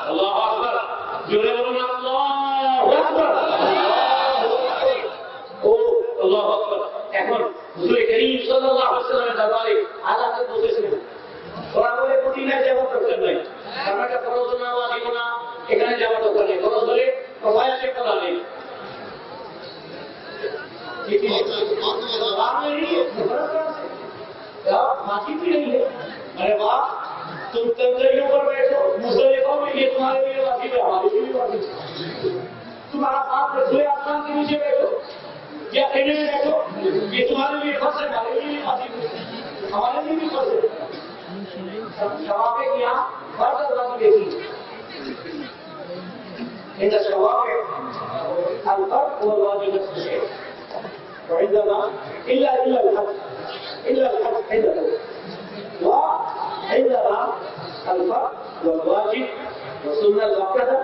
अल्लाह अकबर, जोरे बोलो अल्लाह अकबर। ও আল্লাহু আকবার। এখন হুজুর করিম সাল্লাল্লাহু আলাইহি ওয়াসাল্লামের দরবারে আলাদা বসেছিলেন, ওরা বলে মদিনায় যাওয়ার দরকার নাই, আমরা ফরজ না ওয়াজিব না, এখানে যাওয়ার দরকার নেই, ফরজ হলে প্রবাসে করা নেই। वाजिब भी नहीं है। अरे वाह, तुम तंदरियों पर बैठो, मुसल्लियों में ये तुम्हारे लिए वाजिब है, हमारे लिए भी वाजिब है। तुम्हारा हाथ खुले आसमान के नीचे बैठो या खेने में बैठो, ये तुम्हारे लिए फर्ज है, हमारे लिए भी वाजिब है, हमारे लिए भी फर्ज है। शवाबे यहाँ फर्ज और वाजिब देखी, इनका शवाबे अल-फर्ज और वाजिब है। وعندنا إلا الحج عندنا وعندنا الفرض والواجب والسنة المؤكدة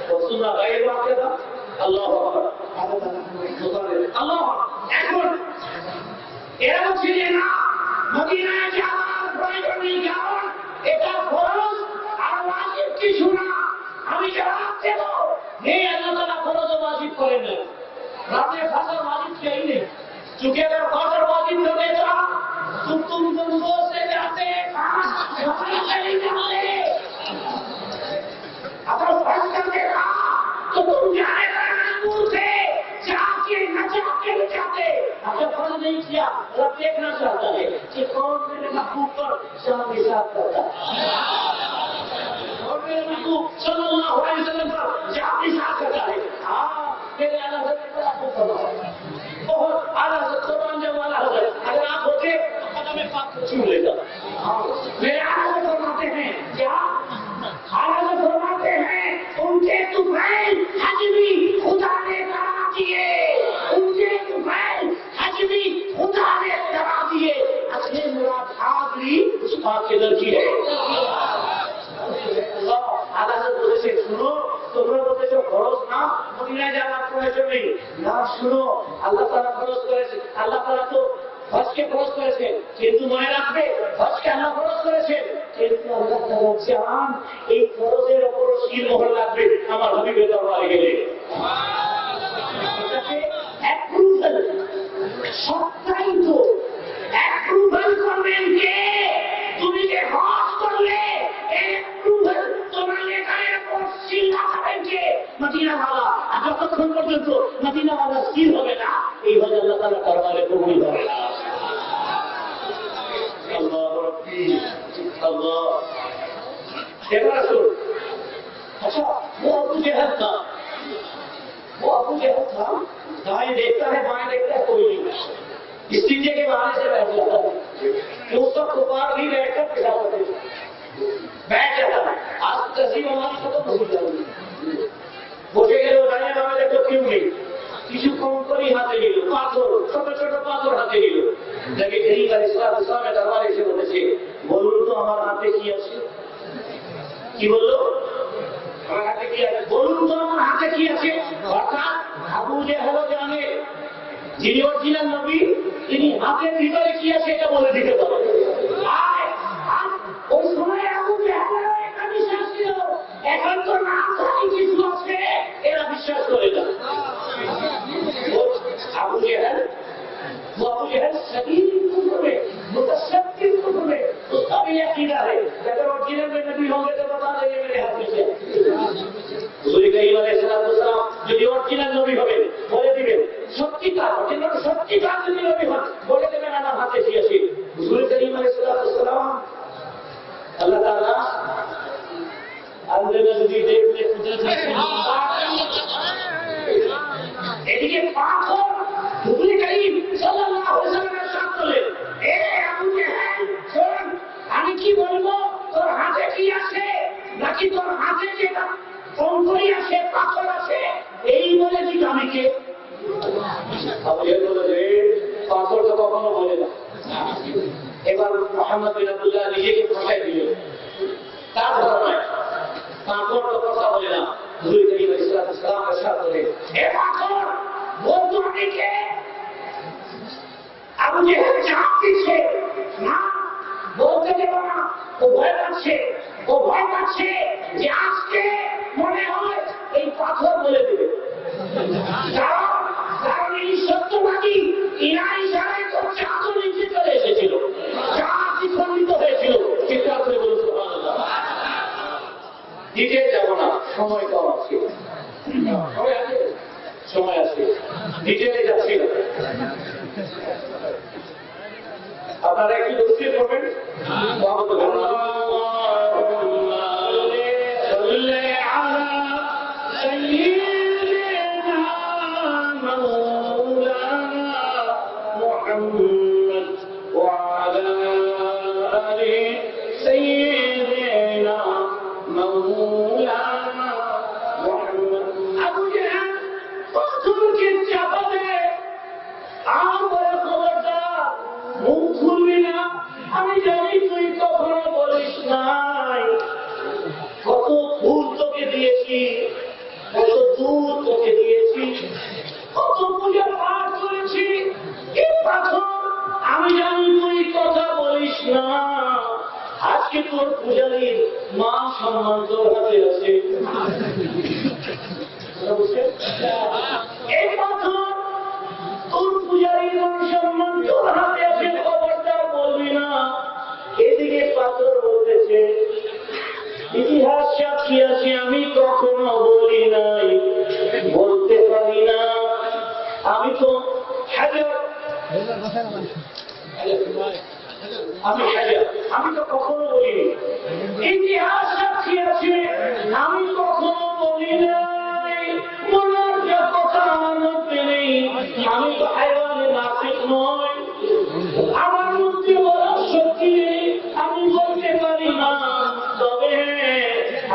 والسنة غير المؤكدة। الله أكبر، الله أكبر। এরা ছিলেন না মদিনায় যাওয়ার প্রয়োজন নেই, কারণ এটা ফরজ আর ওয়াজিব কিছু না। আমি জবাব দেব, নেই, আল্লাহ তাআলা ফরজ ও ওয়াজিব করেন না, रात फजर वाजिब चाहिए नहीं, चूंकि अगर फजर वाजिब न देता तो तुम जंगलों से जाते अगर फर्ज कर देता तो तुम जाने से जाके न जाके न जाते। अगर फर्ज नहीं किया, रब देखना चाहता है कि कौन मेरे महबूब पर शाम के साथ करता है, और मेरे महबूब सल्लल्लाहु अलैहि वसल्लम पर जाम के साथ करता है। हाँ, मेरे आला बहुत आला जब वाला हो गए, अगर आप होते तो कदम पाक छू लेगा। मेरे आला से फरमाते हैं, क्या आला से फरमाते हैं, उनके तुफैल हज भी खुदा ने करा दिए, उनके तुफैल हज भी खुदा ने करा दिए। असली मुराद हाजरी उस पाक के दर की है। आला से बोले सुनो, তোমরা বলতেছো খরচ না, মদিনায় যাওয়ার প্রয়োজন নেই। না, শুনো, আল্লাহ তাআলা খরচ করেছে, আল্লাহ তাআলা তো হজকে খরচ করেছেন, কিন্তু মনে রাখবে হজকে আল্লাহ খরচ করেছেন, কিন্তু আল্লাহ তাআলা চান এই খরচের ওপর সিলমোহর লাগবে আমার হাবিবের দরবারে গেলে। অ্যাপ্রুভাল, সত্যায়িত অ্যাপ্রুভাল করবেন কে? তুমি যে হজ করলে এই অ্যাপ্রুভাল তোমার লেখার ওপর সিল লাগাবেন কে? মদিনাওয়ালা। আর যতক্ষণ পর্যন্ত মদিনাওয়ালা সিল হবে না, এই হজ আল্লাহ তাআলা দরবারে কবুল হবে না। আল্লাহ রাব্বি আল্লাহ। এবার আসুন, अच्छा वो अबू जहल था, वो अबू जहल था, दाएं देखता है बाएं देखता है, कोई नहीं, इस नीचे के बहाने से बैठ जाता है कि उसका कुफार भी बैठकर पेशाब करते बैठ जाता है। आज तस्वीर हमारी खत्म हो जाएगी, বসে গেল দাঁড়িয়ে বামে দেখো কেউ নেই, কিছু কঙ্করই হাতে নিল, পাথর, ছোট ছোট পাথর হাতে নিল। দেখে গরিব ইসলামের দরবারে এসে বলেছে, বলুন তো আমার হাতে কি আছে? কি বললো? আমার হাতে কি আছে? বলুন তো আমার হাতে কি আছে? অর্থাৎ আবু জেহেল জানে যিনি অরিজিনাল নবী, তিনি হাতের ভিতরে কি আছে এটা বলে দিতে পারেন। ওই সময় আবু জেহেলের একটা বিশ্বাস ছিল, এখন তো নাম জানি কিছু আছে, এরা বিশ্বাস করে না। আবু জেহেল, वो अबू जहल शदीद कुफ्र में, मुतशद्दिद कुफ्र में, उसका भी अकीदा है अगर ओरिजिनल में नबी होंगे तो बता देंगे मेरे हाथ में से। हुजूर करीम अलैहिस्सलाम যদি অরিজিনাল নবী হবেন বলে দিবেন, সত্যিকার অরিজিনাল সত্যিকার যদি নবী হন বলে দেবেন আমার হাতে কি আছে। হুজুর করিম আলাইহিসসালাম আল্লাহ তাআলা আল্লাহ যদি দেখলে কুদরত এদিকে পাথর হুজুর করিম সাল্লাল্লাহু আলাইহি ওয়াসাল্লামের সাথে বলে, এ আবু জেহেল শোন, আমি কি বলবো, তোর হাতে কি আছে নাকি তোর হাতে যে কঙ্করি আছে পাথর আছে এই বলে কি আমি কে? আবু জেহেল বলে, পাথর তো কখনো বলে না। এবার মুহাম্মদ বিন আব্দুল্লাহ নিজেকে ফাঁসাই দিল, তার ধারণায় পাথর তো কথা বলে না। হুজুর করিম আলাইহিসসালামের সাথে বলে, এ পাথর বলতো আমি কে? আবু জেহেল চাপ দিচ্ছে, না বলতে দেব না, ও ভয় পাচ্ছে, ও ভয় পাচ্ছে যে আজকে মনে হয় এই পাথর বলে দেবে। কারণ এই সত্যবাদী ইনার ইশারায় তো চাঁদও নিচে চলে এসেছিল, চাঁদ খণ্ডিত হয়েছিল। চিৎকার করে বলুন সুবহানাল্লাহ। দিতে যাব না, সময় কম আছে, সময় আছে, ডিটেলে যাচ্ছি না। আপনারা একটু তফসির করবেন। আমি জানি তুই কখনো বলিস নাই, কত ফুল তোকে দিয়েছি, কত দুধ তোকে দিয়েছি, কত পূজা পাঠ করেছি, কি পাথর আমি জানি তুই কথা বলিস না। আজকে তোর পূজারীর মান সম্মান তোর হাতে আছে। এই পাথর তোর পূজারীর মান সম্মান তোর হাতে আছে, খবরদার বলবি না। এদিকে পাথর বলতেছে, ইতিহাস সাক্ষী আছে আমি কখনো বলি নাই, বলতে পারি না, আমি তো আমি তো কখনো বলিনি। ইতিহাস সাক্ষী আছে আমি কখনো বলি নাই, বলার যা কথা আমার মধ্যে নেই। আমি তো হায়ওয়ানে নাফিক নয়, আমার মধ্যে বলার শক্তি নেই, আমি বলতে পারি না। তবে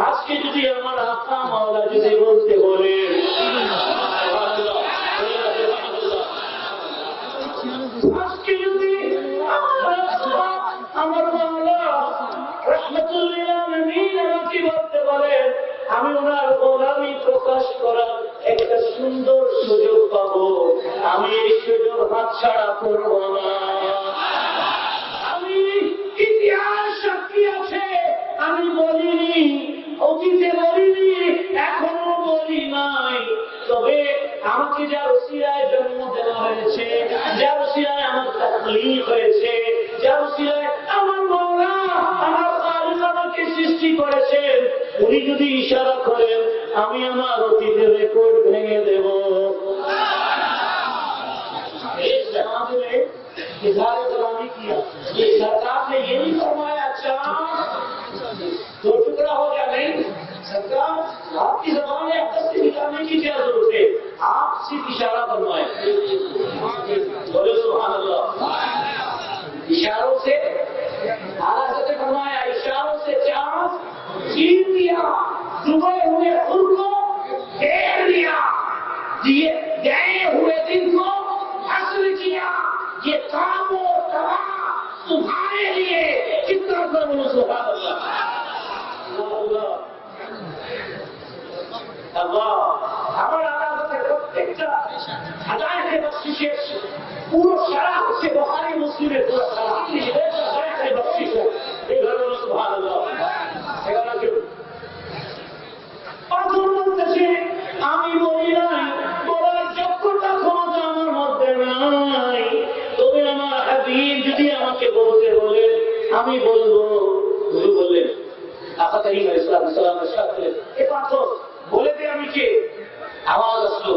আজকে যদি আমার আত্মা মাওলা যদি বলতে বলে, আজকে যদি আমার মাওলা রাহমাতুল লিল আলামিন আমাকে বলতে বলে, আমি ওনার গোলামি প্রকাশ করার একটা সুন্দর সুযোগ পাবো, আমি এই সুযোগ হাতছাড়া করবো না। আমাকে যার ওসিলায় জন্ম দেওয়া হয়েছে, যার ওসিলায় আমার তাকলীফ হয়েছে, যার ওসিলায় আমার মাওলা আমার খালিক আমাকে সৃষ্টি করেছেন, উনি যদি ইশারা করেন আমি আমার অতীতের রেকর্ড ভেঙে দেব। इजहार कलामी किया, ये सरकार ने ये नहीं फरमाया अच्छा दो टुकड़ा हो गया, नहीं सरकार आपकी जबान है, आपस से निकालने की क्या जरूरत है, आप सिर्फ इशारा फरमाए, बोले सुभान अल्लाह। इशारों से आला से फरमाया, इशारों से चांद छीन दिया, डूबे हुए खुद को घेर लिया, दिए गए हुए दिन को हासिल किया, ये काम और तबाह तुम्हारे लिए कितना बोलो सुभान अल्लाह। আল্লাহ আমার আদালতের প্রত্যেকটা হাদায়েতে বখশিশের পুরো সারা হচ্ছে বুখারী মুসলিমের পুরো সারা হাদায়েতে বখশিশ, এইভাবে বলো সুবহানাল্লাহ। এখানে কেউ পাথর বলতেছে আমি বলি নাই, বলার যোগ্যতা ক্ষমতা আমার মধ্যে নাই, তবে আমার হাবিব যদি আমাকে বলতে বলে আমি বলবো। হুজুর বললেন আকা কারীম আলাইহিস সালামের সাথে এ পাথর বলে দে আমি কে। আওয়াজ আসলো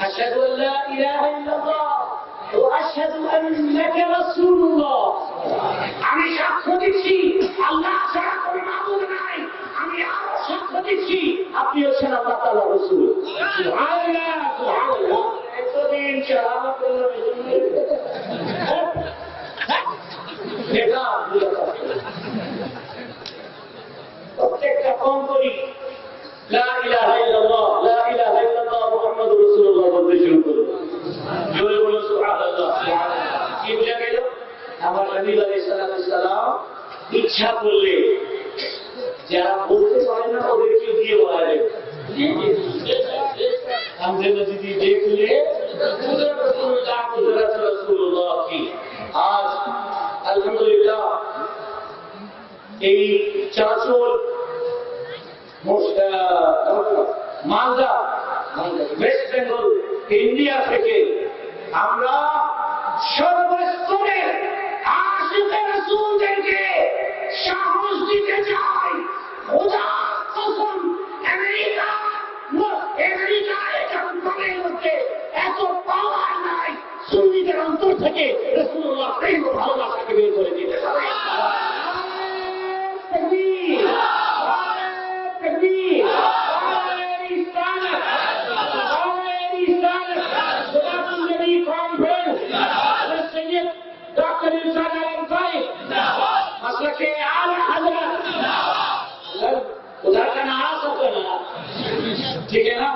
আশহাদু আল্লা ইলাহা ইল্লাল্লাহ ওয়া আশহাদু আন্নাকা রাসূলুল্লাহ। আমি সাক্ষ্য দিচ্ছি আল্লাহ ছাড়া কোনো মাবুদ নাই, আমি আরো সাক্ষ্য দিচ্ছি আপনি হচ্ছেন আল্লাহ তাআলার রাসূল। সুবহানাল্লাহ সুবহানাল্লাহ। এতদিন শাহাদাত করলাম এটা প্রত্যেকটা কম করি লা ইলাহা ইল্লাল্লাহ লা ইলাহা ইল্লাল্লাহ মুহাম্মাদুর রাসূলুল্লাহ বলতে শুরু করো, জোরে বলো সুবহানাল্লাহ। কি বুঝা গেল? আমার নবী আলাইহিস সালাম ইচ্ছা করলে যারা বলতে পারে না ওদেরকে দিয়ে বলালেন, আমাদের নবী দেখলে রাসূলুল্লাহ কি। আজ আলহামদুলিল্লাহ এই চাঁচল মালদা ওয়েস্ট বেঙ্গল ইন্ডিয়া থেকে আমরা সর্বস্তরে আশিকে রাসূলদেরকে সাহস দিতে চাই। খোদার কসম আমেরিকার মধ্যে এত পাওয়ার নাই, সুন্নিদের অন্তর থেকে রাসূলুল্লাহ প্রেম ও ভালোবাসাকে বের করে দিতে পারে। उधर का नारा सबको ना, ठीक है ना,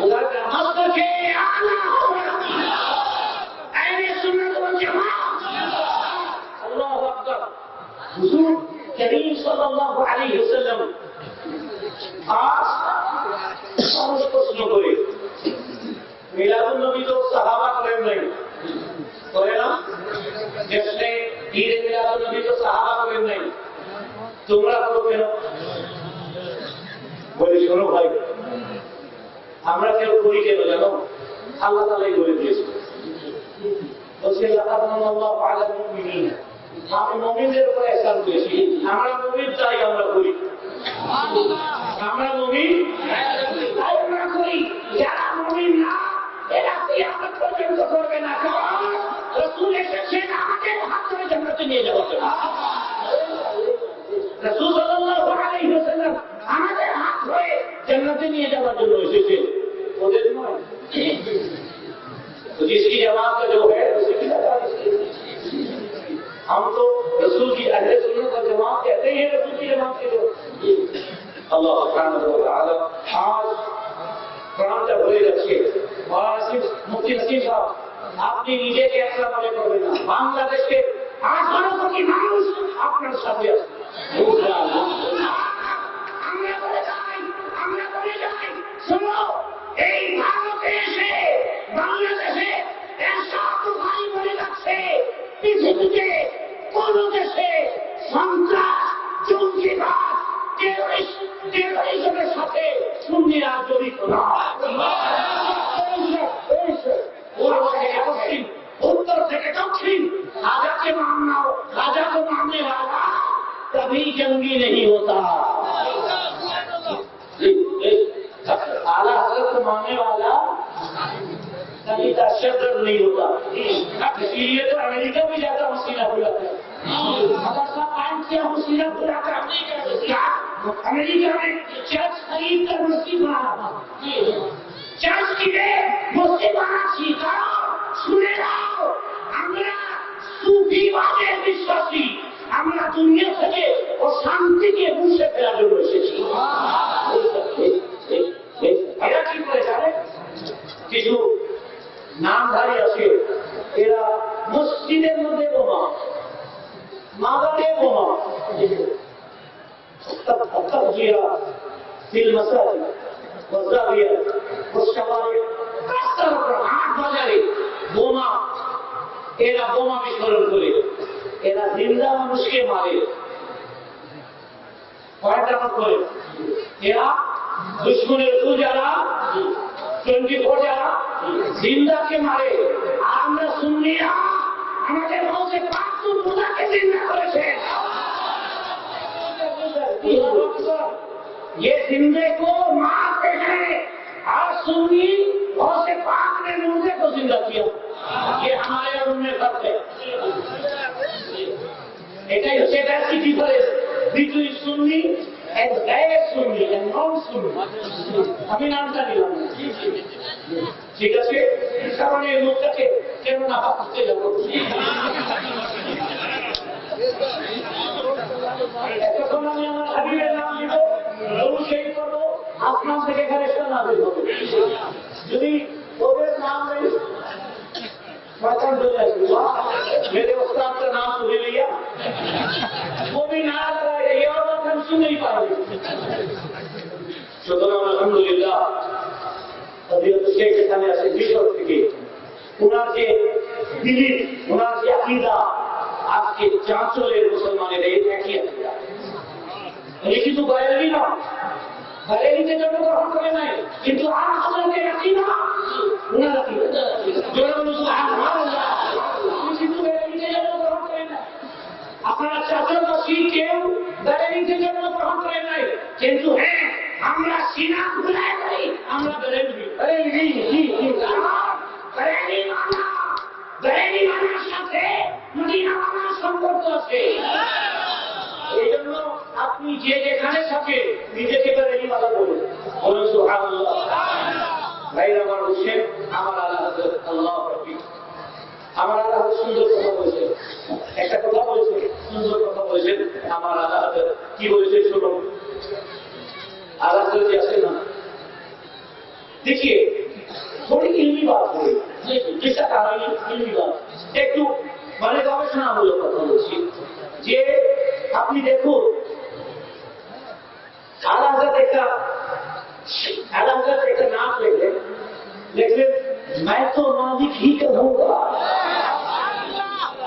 उधर का मस्जिद के आला ऐने सुन्नत वल जमात। अल्लाह अकबर। हुजूर करीम सल्लल्लाहु अलैहि वसल्लम आज মানুষ প্রশ্ন করে মিলাদুন নবী তো সাহাবা করেন নাই, করে না, জশ্নে ঈদ মিলাদুন নবী তো সাহাবা করেন নাই, তোমরা করো কেন? বলি শোনো ভাই, আমরা কেউ করি কেন জানো? আল্লাহ তাআলাই বলে দিয়েছে, বলছেন লাকাদ মানাল্লাহু আলাল মুমিনিন, আমি মুমিনদের উপর ihsan করেছি। আমরা মুমিন তাই আমরা করি, আমরা মুমিন তাই আমরা করি। যারা মুমিন না এরা কিয়ামত পর্যন্ত করবে না, কারণ রাসূল এসেছেন আমাদের হাত ধরে জান্নাতে নিয়ে যাওয়ার জন্য। রাসূল সাল্লাল্লাহু আলাইহি ওয়াসাল্লাম আমাদের হাত ধরে জান্নাতে নিয়ে যাওয়ার জন্য এসেছেন, ওদের নয়। तो जिसकी जमात का जो है उसी की जमात, हम तो रसूल की अहले सुन्नत वल जमात कहते हैं, रसूल की जमात के लोग। अल्लाह सुब्हानहू व तआला आज কোরআনটা বলে যাচ্ছে। মুফতি নসিম সাহেব আপনি নিজেকে একলা মনে করবেন না, বাংলাদেশে 18 কোটি মানুষ আপনার সাথে আছে। আমরা বলে যাই শোনো, এই ভারতে এসে বাংলাদেশে এরশাদ ভাই বলে যাচ্ছে পৃথিবীতে কোন দেশে সন্ত্রাস, জঙ্গিবাদ, টেরোরিজমের সাথে সুন্নিরা জড়িত নয়। जंगी नहीं होता। आला हजरत को मानने वाला कभी दहशत नहीं होता। इसलिए तो अमेरिका भी जाता मसीना बुलाता है। मसीना बुलाकर क्या अमेरिका में चर्च खरीद कर मस्जिद बना, चर्च की मस्जिद बना सीखा শুনে নাও, আমরা সুফিবাদের বিশ্বাসী, আমরা দুনিয়া থেকে ও শান্তিকে মুছে ফেলার জন্য এসেছি। এরা কি করে জানে? কিছু নামধারী আছে, এরা মসজিদের মধ্যে বোমা, মাজারে বোমা, দিল মাসাজিদ ওয়াজাবিয়া ওয়াশাওয়ারি, রাস্তার উপর হাট বাজারে বোমা, এরা বোমা বিস্ফোরণ করে, এরা জিন্দা মানুষকে মারে। কয়টা করে এরা দুশ্মনের যারা 24 যারা জিন্দাকে মারে, আর আমরা সুন্নিরা আমাদের মধ্যে পাঁচটাকে জিন্দা করেছে। ये जिंदे को मारते हैं और सुन्नी और से पाक ने मुर्दे को जिंदा किया। ये हमारे और उनमें फर्क है। এটাই হচ্ছে basic difference between Sunni and গায়র সুন্নি এন্ড নন সুন্নি। আমি নামটা নিলাম, ঠিক আছে? কারণ এই লোকটাকে কেন না ভাবতে যাবো। এখন আমি আমার হাবিবের নাম দিব, সেই করবো, আসমান থেকে ফেরেশতা নাযিল হবে। যদি ওদের নাম নেই शैतान चले आएगा, मेरे उस्ताद का नाम तो ले लिया, वो भी नाराज रहेगा, ये और बात हम सुन नहीं पाएंगे। সুতরাং আলহামদুলিল্লাহ হযরত শেখ এখানে আছে মিশর থেকে, ওনার যে বিলিফ, ওনার যে আকীদা, আজকে চাঁচলের মুসলমানের এই একই আকীদা। উনি কিন্তু বাইরেই না, বাইরেইতে জন্য গ্রহণ করে নাই, কিন্তু আর হযরতের আকীদা ওনার আকীদা জোরে সুবহানাল্লাহ। উনি কিন্তু বাইরেইতে জন্য গ্রহণ করে নাই। আপনারা চাচল বসি কেউ বাইরেইতে জন্য গ্রহণ করে নাই, কিন্তু হ্যাঁ আমরা সিনা খুলে করি, আমরা বেরেলভি বেরেলি মানার সাথে মদিনা মানার সম্পর্ক আছে। এই জন্য আপনি যে যেখানে থাকে নিজেকে বেরেলি মানা বলুন, বলুন সুবহানাল্লাহ। ভাইরা আমার হোসেন, আমার আল্লাহ হযরত আল্লাহ রাব্বি, আমার আল্লাহ সুন্দর কথা বলেছে, একটা কথা বলেছে, সুন্দর কথা বলেছেন। আমার আল্লাহ কি বলেছে শুনুন। आला जी ऐसे ना देखिए, थोड़ी इल्मी बात हो रही है, जिसका कारण इल्मी बात एक तो মানে গবেষণামূলক কথা বলছি যে আপনি দেখুন আলাদা একটা নাম লিখলেন मैं तो मालिक ही कहूँगा,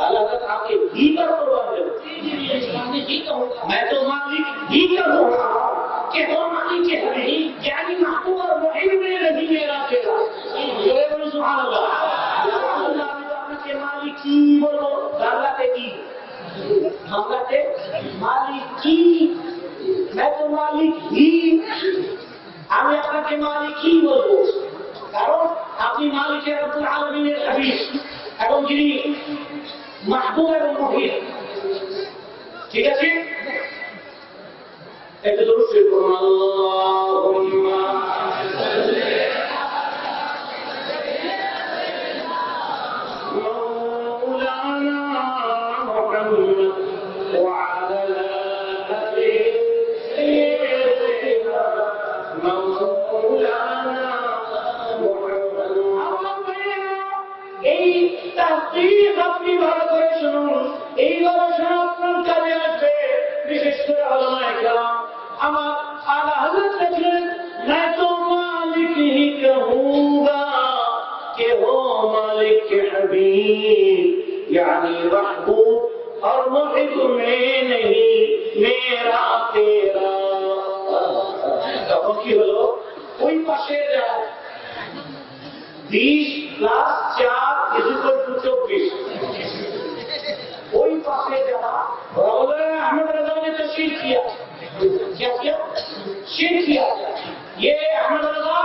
আলাদা आपके ही पर मैं तो मालिक ही कहूँगा कि वो मालिक के नहीं, यानी महबूब और मुहिब में नहीं मेरा तेरा। जोरे बोलो सुभान अल्लाह। আপনাকে মালিক কি বলবো, বাংলাতে কি, বাংলাতে মালিক কি, मैं तो मालिक ही, আমি আপনাকে মালিক কি বলবো, কারণ আপনি মালিকের রব্বুল আলামিনের হাবিব এবং যিনি মাহবুব এবং মুহিব। ঠিক আছে, একটা দরুদ শরীফ পড়ুন, আল্লাহুম্মা সাল্লি মাওলানা মুহাম্মদ ওয়া আলা আলি সাইয়্যিদিনা মাওলানা মুহাম্মদ। এই তাসবিহ আপনি ভালো করে শুনুন, এই গবেষণা আপনার কাজে আসবে। বিশেষ করে উলামায়ে কেরাম আমার आला हज़रत लिखलें, मैं तो मालिक ही कहूँगा कि वो मालिक के हबीब यानी महबूब और मुहिब में नहीं मेरा तेरा। তখন কি হলো, ওই পাশে যা 20 + 4 = 24, ওই পাশে যারা বলে अहमद रजा ने तो शिर्क किया। क्या किया? शिर्क किया। ये अहमद रजा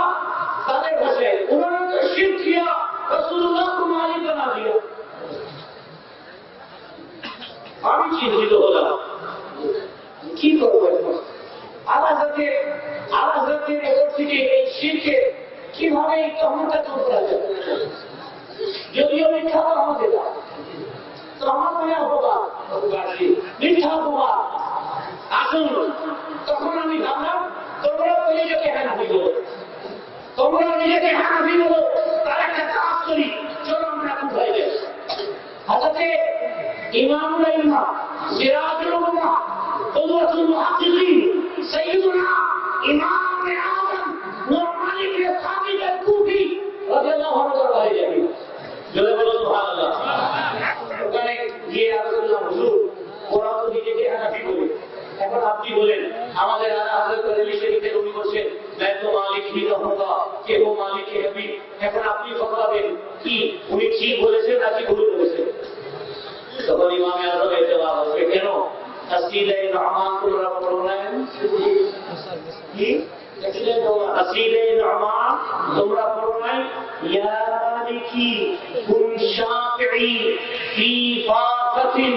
सादे फंसे, उन्होंने तो शिर्क किया, रसूलुल्लाह को मालिक बना दिया। আমি চিন্তিত হলাম কি করবো এখন। আলাহাতের ওপর থেকে এই শিরকে কিভাবে এই তহমতটা দূর করা যাবে। যদিও মিথ্যা হতে না, তো আমার মনে অপবাদ মিথ্যা অপবাদ। আসুন, তখন আমি ভাবলাম তোমরাও নিজেকে হানাফি বলো, তোমরা নিজেকে হানাফি বলো, তার একটা কাজ করি, চলো আমরা কোথায় যাই। হাজাতে ইমামুল ইমাম সিরাজুল উম্মাহ কুদওয়াতুল মুহাদ্দিসিন সাইয়্যিদুনা ইমাম আযম নু'মান ইবনে সাবিত আল-কুফি রাদিয়াল্লাহু আনহু দরবারে যাবেন। জোরে বলো সুবহানাল্লাহ। ওখানে গিয়ে আল্লাহ হুজুর ওরা তো নিজেকে হানাফি বলে, এখন আপনি বলেন আমাদের আলাদা করে লিখে উনি বলছেন मैं तो मालिक ही रहूंगा कि वो मालिक है अभी। এখন আপনি ফতোয়াবেন কি উনি ঠিক বলেছেন নাকি ভুল বলেছেন। তখন ইমামে আযম এতবা হবে কেন আসিলে রহমান তোমরা পড়ো না কি আসিলে রহমান তোমরা পড়ো না ইয়া মালিকি কুন শাফিঈ ফি ফাকাতিন।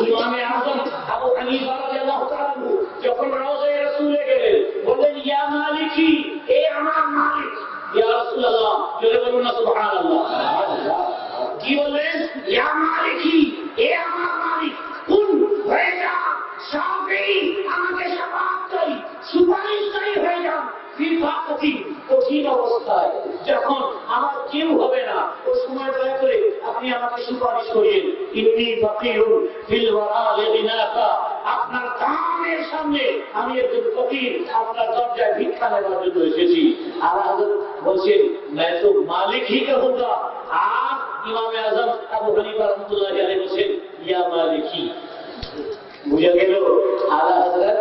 ইমামে আযম আবু হানিফা রাদিয়াল্লাহু তাআলা যখন রওজায়ে রাসূলে গেলেন বললেন ইয়া মালিকি, এ আমার মালিক। ইয়া রাসূলুল্লাহ জোরে বলুন না সুবহানাল্লাহ। কি বললেন? ইয়া মালিকি, এ আমার মালিক, কুন হয়ে যা শাফিঈ, আমাকে শাফাআত করি, সুপারিশকারী হয়ে যান ফি ফাকাতি, কঠিন অবস্থায় যখন আমার কেউ হবে না, ওই সময় দয়া করে আপনি আমাকে সুপারিশ করিয়েন। ইন্নী ফাকিরুন ফিল ওয়ারা লিনাকা, আপনার কামের সামনে আমি একজন ফকির, আপনার দরজায় ভিক্ষা নেওয়ার জন্য এসেছি। আর হযরত বলছেন मैं तो मालिक ही कहूंगा। আর ইমামে আযম আবু হানিফা রাহমাতুল্লাহি আলাইহি বলেন ইয়া মালিকি। বুঝা গেল আলা হযরত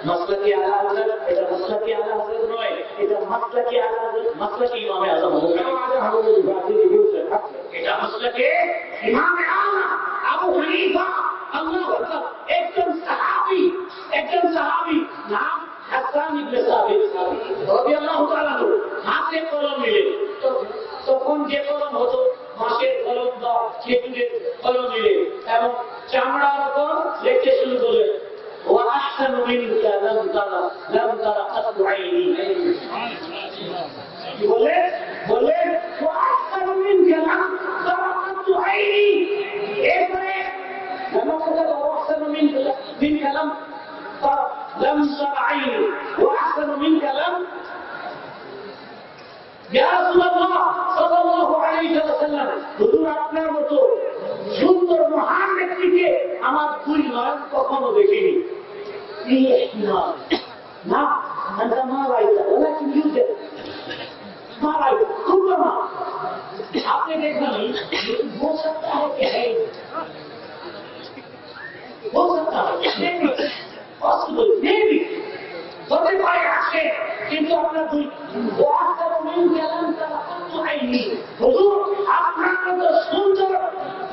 মাসলাকি আলা হযরত, এটা মাসলাকি আলা হযরত নয়, এটা মাসলাকি আলা হযরত, মাসলাকি ইমামে আযম আবু হানিফা, এটা মাসলাকি ইমামে আযম আবু হানিফা। আল্লাহু আকবার। একজন সাহাবী নাম হাসান ইবনে সাবিত রাদিয়াল্লাহু তাআলা হাতে কলম নিলে, তখন যে কলম হতো মাছের কলম বা খেজুরের কলম নিলে এবং চামড়ার উপর লিখতে শুরু করলেন ওয়া আহসানু মিনকা লাম তারা কাতু আইনি। কি বললেন? ওয়া আহসানু মিনকা লাম তারা কাতু আইনি। এরপরে وأحسن منك لم تر عيني وأحسن منك لم يا رسول الله صلى الله عليه وسلم হুজুর আপনার মতো সুন্দর মহান ব্যক্তিকে আমার দুই নয়ন কখনো দেখিনি। না أنت ما رأيت ولكن يوجد ما رأيت كلما आपने देखा नहीं हो सकता है कि है हो सकता है पॉसिबल मेबी হতে পারে আছে, কিন্তু আপনার দুই হুজুর আপনার মতো সুন্দর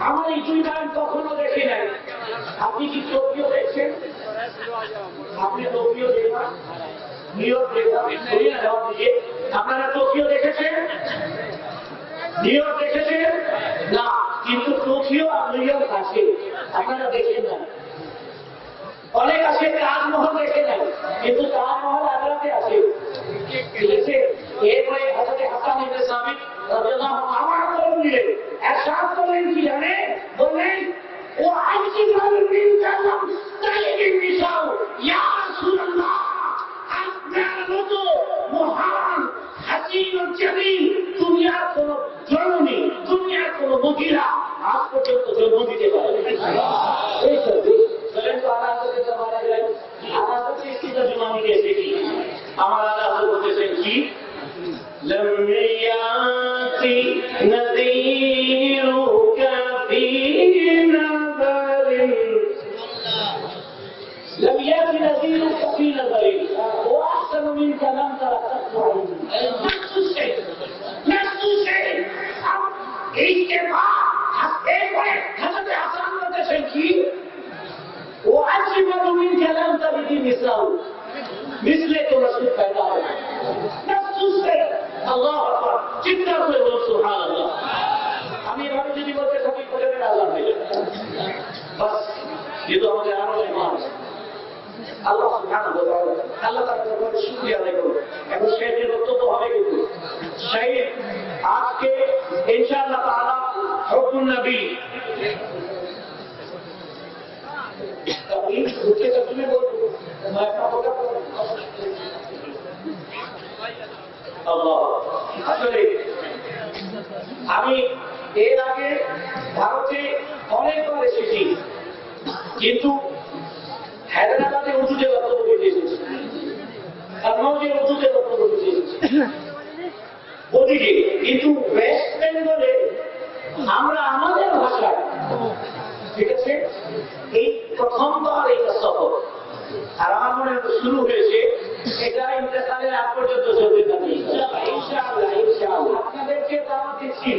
আমার এই দুই নয়ন কখনো দেখি নাই। আপনি কি টোকিও দেখছেন? আপনি টোকিও দেখবেন, নিউ ইয়র্ক দেখবেন, আপনারা টোকিও দেখেছেন? নিউ ইয়র্ক দেখেছেন না, কিন্তু টোকিও আর নিউ ইয়র্ক আছে, আপনারা দেখেন না। অনেক আছে তাজমহল দেখে নাই, কিন্তু তাজমহল আগ্রাতে আছে। এরপরে হযরত হাসান ইবনে সাবিত রাদিয়াল্লাহু আনহু আমার কলম নিলেন, ইরশাদ করলেন কি জানেন? বললেন ও আইসিমাল মিন কালাম তালিবিন নিসাউ ইয়া রাসূলুল্লাহ, আপনার মতো মহান হাসিন ও জামিল দুনিয়ার কোন জননী, দুনিয়ার কোন মহিলা আজ পর্যন্ত জন্ম দিতে পারে এই সবই চলেন তো আলাদাতে মারা যায়। আলাদাতে কি তর্জমা দিয়েছে কি আমার আলাদা বলতেছেন কি لم يأتي نذيرك في نظر لم يأتي نذيرك في نظر وأحسن منك لم تر قط نفس الشيء इसके बाद एक बड़े हजरत हसन बलतेছেন কি আল্লাহ সুবহানাহু ওয়া তাআলা আল্লাহ তাআলার দরবারে শুকরিয়া আদায় করব। এখন শেষের বক্তব্য হবে কিন্তু সেই আজকে ইনশাআল্লাহ তাআলা হুকুম নবী আসলে আমি এর আগে ভারতে অনেকবার এসেছি, কিন্তু হায়দ্রাবাদে উর্দুতে বক্তব্য দিতে এসেছি, কারণে উর্দুতে বক্তব্য দিতে এসেছি ওদিকে, কিন্তু ওয়েস্ট বেঙ্গলে আমরা আমাদের ভাষায়, ঠিক আছে, এই প্রথমবার এইটা সফর। আর আমার মনে হয় শুরু হয়েছে, এটা ইন্তেকালের আগ পর্যন্ত চলতে থাকে। ইনশাআল্লাহ ইনশাআল্লাহ আপনাদেরকে দাওয়াত দিচ্ছি,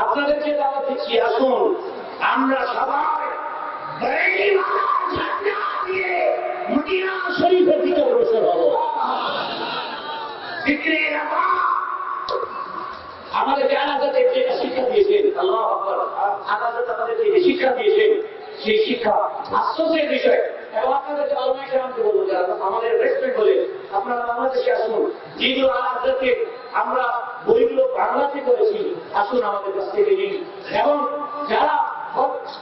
আপনাদেরকে দাওয়াত দিচ্ছি, আসুন আমরা সবাই মদিনা শরীফের দিকে অগ্রসর হব। আমাদেরকে আনাজাতে যেটা শিক্ষা দিয়েছেন, আল্লাহু আকবার, আনাজাত আমাদেরকে যে শিক্ষা দিয়েছেন, সেই শিক্ষা আশ্চর্যের বিষয়। এবং আপনাদেরকে আলমাই সালামকে বলবো, যারা আমাদের রেসপেক্ট বলে আপনারা বাংলাদেশে আসুন, যেগুলো আনাজাতকে আমরা বইগুলো বাংলাতে করেছি, আসুন আমাদের কাছ থেকে নিন। এবং যারা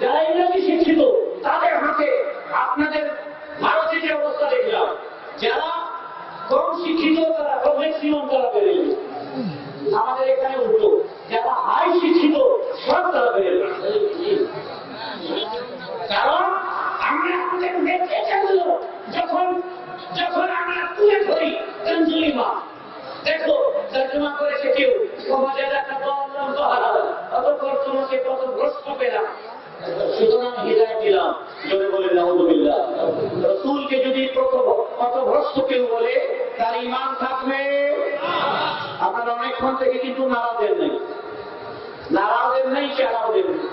যারা ইংরেজি শিক্ষিত তাদের হাতে আপনাদের ভারতে যে অবস্থা দেখলাম, যারা কম শিক্ষিত তারা ম্যাক্সিমাম তারা পেরে গেল। আমাদের এখানে উল্টো, যারা হাই শিক্ষিত সব তারা পেরে গেল। কারণ আমরা আমাদের মেয়েগুলো যখন যখন আমরা তুলে ধরি তঞ্জলিমা, দেখো তর্জমা করেছে কেউ, সমাজের একটা দল হারাল, অতঃপর তোমাকে কত ভ্রষ্ট পেলাম, সুতরাং হৃদায়ত দিলাম। যদি বলে নাউযুবিল্লাহ, রাসূলকে যদি কত ভ্রষ্ট কেউ বলে, তার ঈমান থাকবে। আপনারা অনেকক্ষণ থেকে কিন্তু নারাজের নেই, নারাজের নেই, চালাওদের নেই।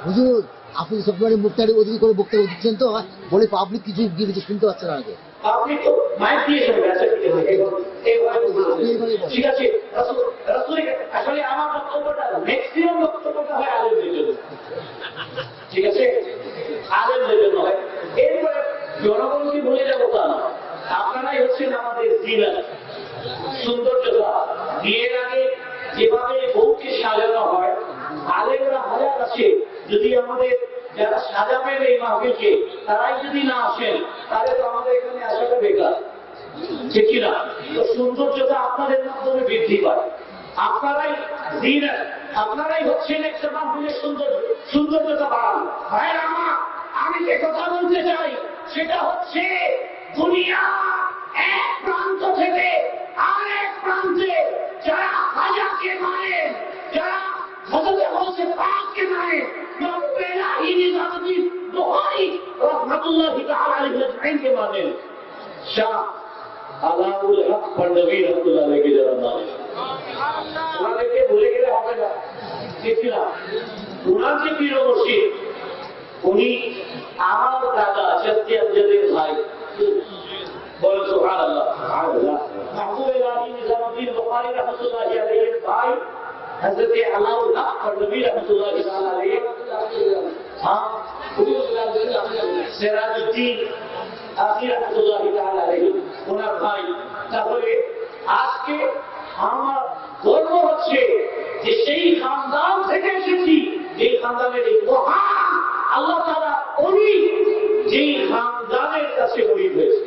হুজুর, আপনি সবসময় মুক্তারি ওদিকে করে বক্তব্য দিচ্ছেন তো, বলে পাবলিক কিছু কিছু শুনতে পাচ্ছে না আগে। আপনি তো মাইক দিয়েছেন, ঠিক আছে। আসলে আমার বক্তব্যটা ম্যাক্সিমাম বক্তব্যটা হয় আলেমদের জন্য, ঠিক আছে, আলেমদের জন্য হয়। এরপরে জনগণকে বলে যাবো তা না, আপনারাই হচ্ছেন আমাদের জিনার সৌন্দর্যতা। বিয়ের আগে যেভাবে বউকে সাজানো হয়, আলেমরা হাজার আছে, যদি আমাদের যারা সাজাবেন এই মাহফিলকে তারাই যদি না আসেন, তাহলে তো আমাদের এখানে আসাটা বেকার, ঠিক কিনা? তো সৌন্দর্যতা আপনাদের মাধ্যমে বৃদ্ধি পায়। আপনারাই জিনার, আপনারাই হচ্ছেন একটা মাহফিলের সৌন্দর্যতা বাড়ান। ভাইয়ের আমার, আমি যে কথা বলতে চাই সেটা হচ্ছে, দুনিয়া এক প্রান্ত থেকে আরেক প্রান্তে যারা হাজাকে মানে, যারা হযরত গাউসে পাককে মানে, নবী ইলাহি নিজামুদ্দিন বুখারী রাহমাতুল্লাহি তাআলা আলাইহি আজমাইনকে মানেন, শাহ আলাউল হক পান্ডবী রাহমাতুল্লাহ আলাইহি যারা মানে, ওনাদেরকে ভুলে গেলে হবে না, ঠিক না? ওনার যে পীর মুর্শিদ, উনি আমার দাদা সত্যি আমজাদের ভাই, বলেন সুবহানাল্লাহ। মাহবুব ইলাহি নিজামুদ্দিন বুখারী রাহমাতুল্লাহি আলাইহির ভাই হযরত আলাউল হক পান্ডবী রাহমাতুল্লাহি তাআলা আলাইহি, সিরাজউদ্দিন আখি রাহমাতুল্লাহি তাআলা আলাইহি ওনার ভাই। তাহলে আজকে আমার গর্ব হচ্ছে যে সেই খানদান থেকে এসেছি, এই খানদানের এই মহান আল্লাহ তাআলা উনি যেই খানদানের কাছে গরিব হয়েছে।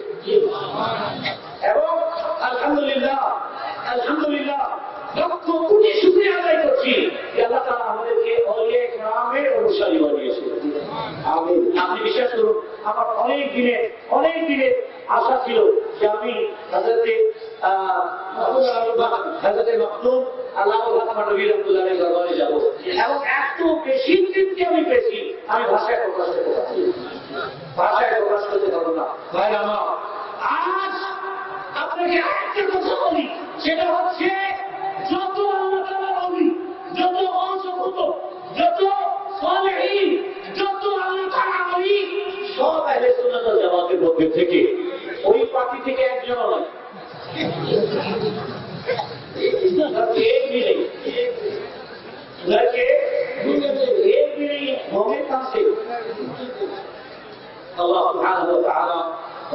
এবং আলহামদুলিল্লাহ আলহামদুলিল্লাহ লক্ষ কোটি শুকরিয়া আদায় করছি যে আল্লাহ তাআলা আমাদেরকে আউলিয়া কেরামের অনুসারী বানিয়েছে। আমিন। আপনি বিশ্বাস করুন, আমার অনেক দিনের আশা ছিল যে আমি হযরতে মাকতুম আলাউল হক পান্ডবী রাহমাতুল্লাহ আলাইহির দরবারে যাব, এবং এত বেশি তৃপ্তি আমি পেয়েছি, আমি ভাষায় প্রকাশ করতে পারবো না। ভাই আমার, আজ আপনাকে আরেকটা কথা বলি, সেটা হচ্ছে যত আল্লাহ তাআলার ওলি, যত অংশভূত, যত সালেহীন, যত আল্লাহ তাআলার ওলি, সব আহলে সুন্নাত ওয়াল জামাতের পক্ষ থেকে, ওই পার্টি থেকে একজনও নয়। एक भी नहीं, एक भी नहीं, हमें আল্লাহ সুবহানাহু ওয়া তাআলা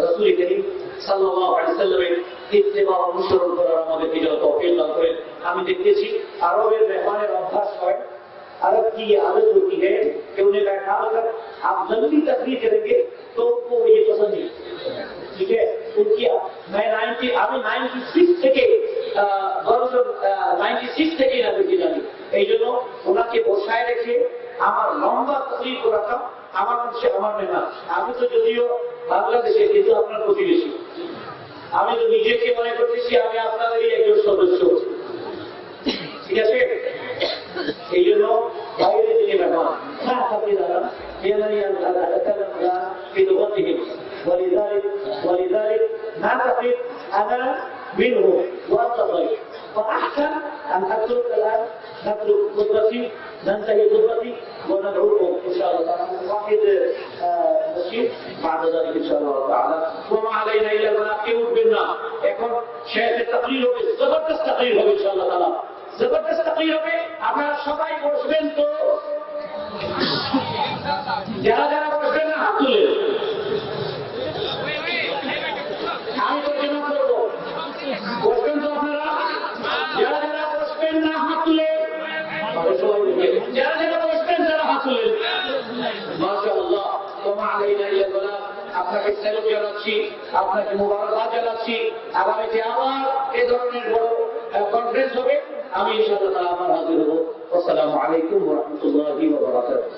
রাসূল করিম সাল্লাল্লাহু আলাইহি ওয়াসাল্লামের ইত্তেবা অনুসরণ করার আমাদেরকে যেন তৌফিক দান করেন। আমি দেখতেছি আরবের মেহমানের অভ্যাস হয়, अरब की ये आदत होती है कि उन्हें बैठा कर आप लंबी तकरीर करेंगे तो उनको ये पसंद नहीं, ठीक है। उनकी मैं 96 থেকে 96 থেকে না দেখি জানি, এই জন্য ওনাকে বসায় রেখে আমার লম্বা তকরির করাতাম। আমার হচ্ছে আমার মেহমান, আমি তো যদিও বাংলাদেশে কিন্তু আপনার প্রতিবেশী, আমি তো নিজেকে মনে করতেছি আমি আপনাদেরই একজন সদস্য, ঠিক আছে। এই জন্য বাইরে থেকে মেহমান হ্যাঁ আপনি দাদা ولذلك نعتقد أنا منه وأنت ضيف، فأحسن أن أترك الآن نترك خطبتي ننتهي خطبتي وندعوكم إن شاء الله تعالى واحد نشيد بعد ذلك إن شاء الله تعالى وما علينا إلا البلاغ بالنا يكون شيخ التقرير زبردست تقرير إن شاء الله تعالى জবরদস্ত তাকরীর হবে। আপনারা সবাই বসবেন, তো যারা যারা বসবেন না হাত তুলে আমি তর্জমা করবো। বসবেন তো আপনারা, যারা যারা বসবেন না হাত তুলে, যারা যারা বসবেন তারা হাত তুলে। মাশাআল্লাহ, ওয়া আলাইনা ইল্লাল বালাগ। আপনাকে স্যালুট জানাচ্ছি, আপনাকে মুবারকবাদ জানাচ্ছি। আগামীতে আবার এই ধরনের বড় কনফারেন্স হবে, আমি ইনশাআল্লাহ তাআলা আবার হাজির হব। আসসালামু আলাইকুম ওয়া রাহমাতুল্লাহি ওয়া বারাকাতুহু।